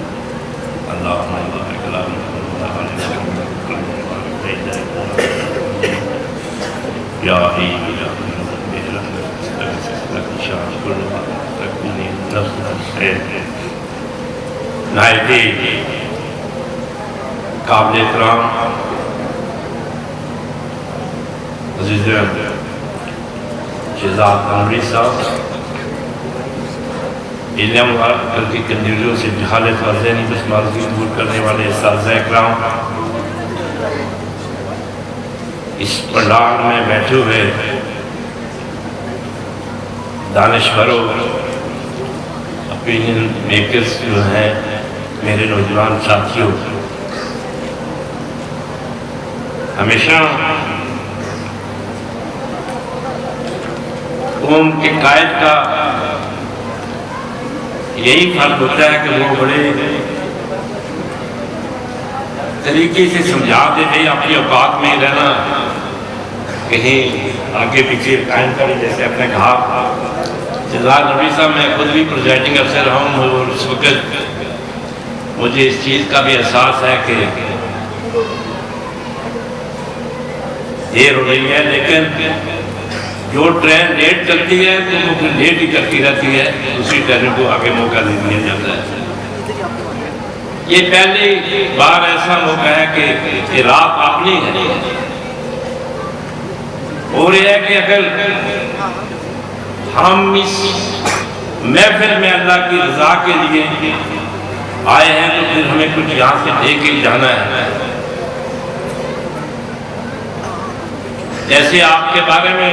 اللہم بارک علی محمد وعلی محمد کما بارکت علی ابراہیم، یا حی یا قیوم برحمتک شان کل تکبیر نفس ہے۔ نائب قابل احترام عزیز شہزاد انوری صاحب، علم و عقل کی کنجریوں سے جہالت اور ذہنی دشماری دور کرنے والے اساتذہ اکرام، اس پنڈال میں بیٹھے ہوئے دانشوروں، اپینین میکرز جو ہیں، میرے نوجوان ساتھیوں، ہمیشہ قوم کے قائد کا یہی فرق ہوتا ہے کہ وہ بڑے طریقے سے سمجھا دیتے، اپنی اوقات میں رہنا، کہیں آگے پیچھے قائم کریں۔ جیسے آپ نے کہا شہزاد نبی صاحب، میں خود بھی پریزائڈنگ افسر رہا ہوں اور اس وقت مجھے اس چیز کا بھی احساس ہے کہ دیر ہو رہی ہے، لیکن جو ٹرین لیٹ چلتی ہے تو وہ پھر لیٹ ہی کرتی رہتی ہے، دوسری ٹرین کو آگے موقع دے دیا جاتا ہے۔ یہ پہلی بار ایسا موقع ہے کہ رات اپنی ہے، اور یہ ہے کہ اگر ہم اس محفل میں اللہ کی رضا کے لیے آئے ہیں تو پھر ہمیں کچھ یہاں سے دے کے جانا ہے۔ جیسے آپ کے بارے میں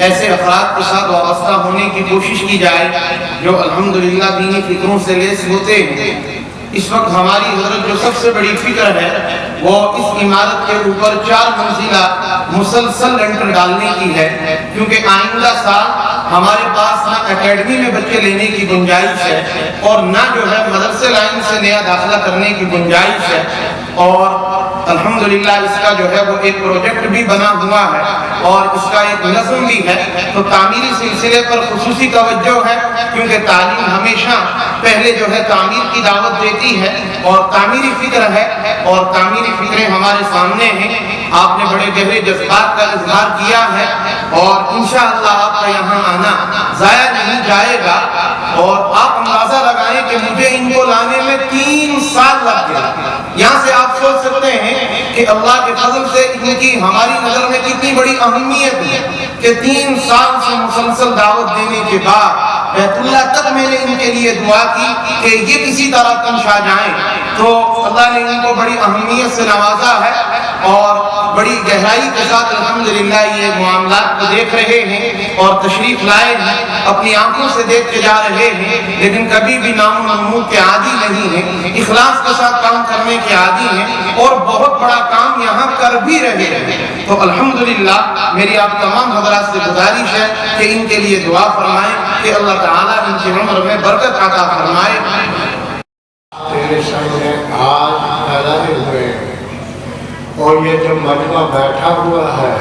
ایسے افراد کے ساتھ وابستہ ہونے کی کوشش کی جائے جو الحمدللہ دینی فکروں سے لیس ہوتے ہیں۔ اس وقت ہماری حضرت جو سب سے بڑی فکر ہے وہ اس عمارت کے اوپر 4 منزلہ مسلسل لنٹر ڈالنے کی ہے، کیونکہ آئندہ سال ہمارے پاس نہ اکیڈمی میں بچے لینے کی گنجائش ہے اور نہ جو ہے مدرسے لائن سے نیا داخلہ کرنے کی گنجائش ہے، اور الحمدللہ اس کا جو ہے وہ ایک پروجیکٹ بھی بنا ہوا ہے اور اس کا ایک نظم بھی ہے۔ تو تعمیری سلسلے پر خصوصی توجہ ہے، کیونکہ تعلیم ہمیشہ پہلے جو ہے تعمیر کی دعوت دیتی ہے اور تعمیری فکر ہے، اور تعمیری فکریں ہمارے سامنے ہیں۔ آپ نے بڑے گہرے جذبات کا اظہار کیا ہے اور انشاءاللہ آپ کا یہاں آنا ضائع نہیں جائے گا، اور آپ اندازہ لگائیں کہ مجھے ان کو لانے میں 3 سال لگ گئے۔ یہاں سے آپ سوچ سکتے ہیں کہ اللہ کے فضل سے ان کی ہماری نظر میں کتنی بڑی اہمیت ہے کہ 3 سال سے مسلسل دعوت دینے کے بعد بیت اللہ تک میں نے ان کے لیے دعا کی کہ یہ کسی طرح تنشا جائیں، تو اللہ نے ان کو بڑی اہمیت سے نوازا ہے اور بڑی گہرائی کے ساتھ الحمدللہ یہ معاملات کو دیکھ رہے ہیں اور تشریف لائے ہیں، اپنی آنکھوں سے دیکھ کے جا رہے ہیں، لیکن کبھی بھی نام و نمود کے عادی نہیں ہیں، اخلاص کے ساتھ کام کرنے کے عادی ہیں اور بہت بڑا کام یہاں کر بھی رہے ہیں۔ تو الحمدللہ میری آپ تمام حضرات سے گزارش ہے کہ ان کے لیے دعا فرمائیں کہ اللہ تعالیٰ ان کی عمر میں برکت عطا فرمائے۔ تیرے سامنے آج پیدا ہوئے اور یہ جو مجمع بیٹھا ہوا ہے،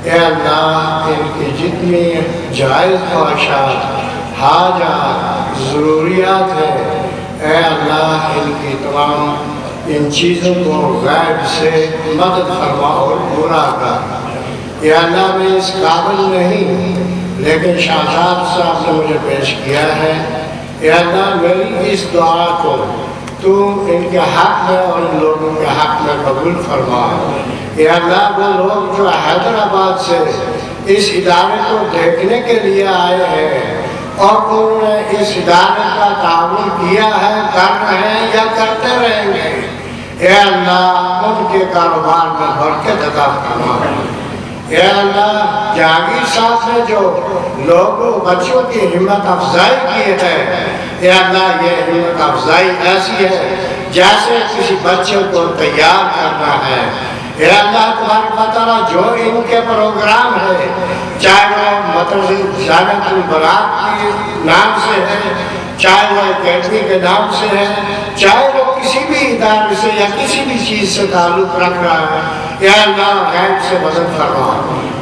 اے اللہ ان کی جتنی جائز خواہشات، حاجات، ضروریات ہیں، اے اللہ ان کی تمام ان چیزوں کو غیب سے مدد فرما اور پورا کر۔ یا اللہ میں اس قابل نہیں، لیکن شہزاد صاحب نے مجھے پیش کیا ہے، یا اللہ میری اس دعا کو تو ان کے حق میں اور ان لوگوں کے حق میں قبول فرما۔ یا اللہ وہ لوگ جو حیدرآباد سے اس ادارے کو دیکھنے کے لیے آئے ہیں اور انہوں نے اس ادارے کا تعاون کیا ہے، کر رہے ہیں یا کرتے رہیں گے، اے اللہ ان کے کاروبار میں برکت عطا فرما۔ اے اللہ جہانگیر صاحب نے جو لوگوں بچوں کی ہمت افزائی کی ہے، اے اللہ یہ ہمت افزائی ایسی ہے جیسے کسی بچے کو تیار کرنا ہے۔ اے اللہ تمہاری پتہ جو ان کے پروگرام ہے، چاہے وہ مدرسہ جامعۃ البراق کے نام سے ہے، چاہے وہ اکیڈمی کے نام سے ہے، چاہے وہ کسی بھی ادارے سے یا کسی بھی چیز سے تعلق رکھ رہا ہے، اے اللہ غیب سے مدد فرما۔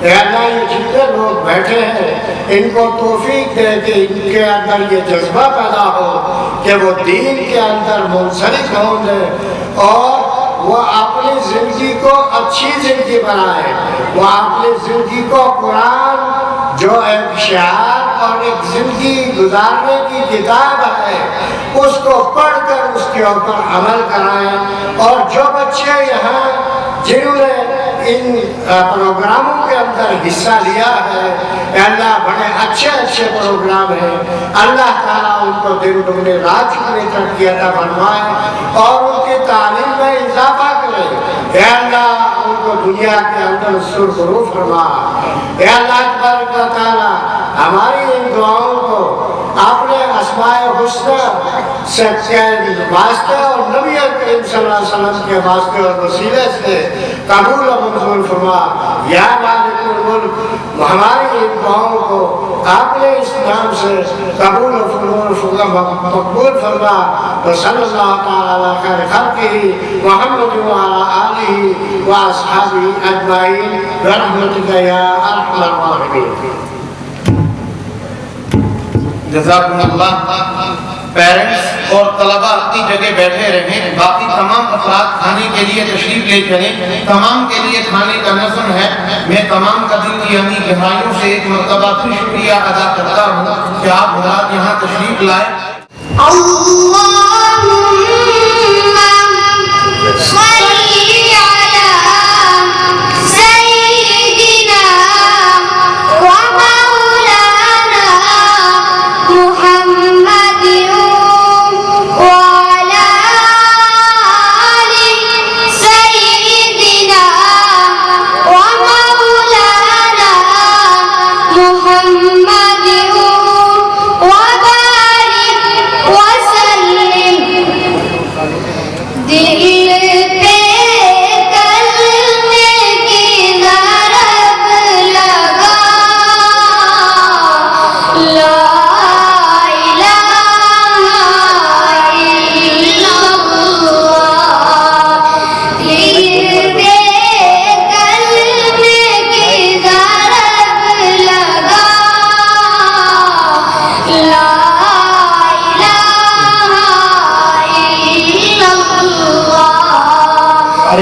اے اللہ یہ جتنے لوگ بیٹھے ہیں ان کو توفیق دے کہ ان کے اندر یہ جذبہ پیدا ہو کہ وہ دین کے اندر منسلک ہوں گے اور وہ اپنی زندگی کو اچھی زندگی بنائے، وہ اپنی زندگی کو قرآن جو ایک شعار اور ایک زندگی گزارنے کی کتاب ہے اس کو پڑھ کر اس کے اوپر عمل کرائیں، اور جو بچے یہاں جنہوں نے ان پروگراموں کے اندر حصہ لیا ہے، اے اللہ بڑے اچھے اچھے پروگرام ہیں، اللہ تعالیٰ ان کو دن دگنی رات چگنی ترقی عطا فرمائے اور ان کی تعلیم میں اضافہ کرے۔ اے اللہ ان کو دنیا کے اندر سرخرو فرما۔ اے اللہ تبارک و تعالیٰ ہماری ان دعاؤں کو اپنے اسماء حسنہ سے واسطے اور نبی کریم صلی اللہ علیہ وسلم کے واسطے اور وسیلے سے قبول و منظور فرما۔ یا مالک الملک ہماری ان دعاؤں کو آپ نے اس نام سے قبول و مقبول فرما۔ وصلی اللہ تعالی علی خیر خلقہ محمد وعلی آلہ واصحابہ اجمعین برحمتک یا ارحم الراحمین۔ جزاکم اللہ۔ پیرنٹس اور طلبہ اپنی جگہ بیٹھے رہیں، باقی تمام افراد کھانے کے لیے تشریف لے چلیں، تمام کے لیے کھانے کا نظم ہے۔ میں تمام کا دل کی امی گہرائیوں سے ایک مرتبہ پھر شکریہ ادا کرتا ہوں کہ آپ حضرات یہاں تشریف لائے۔ محمد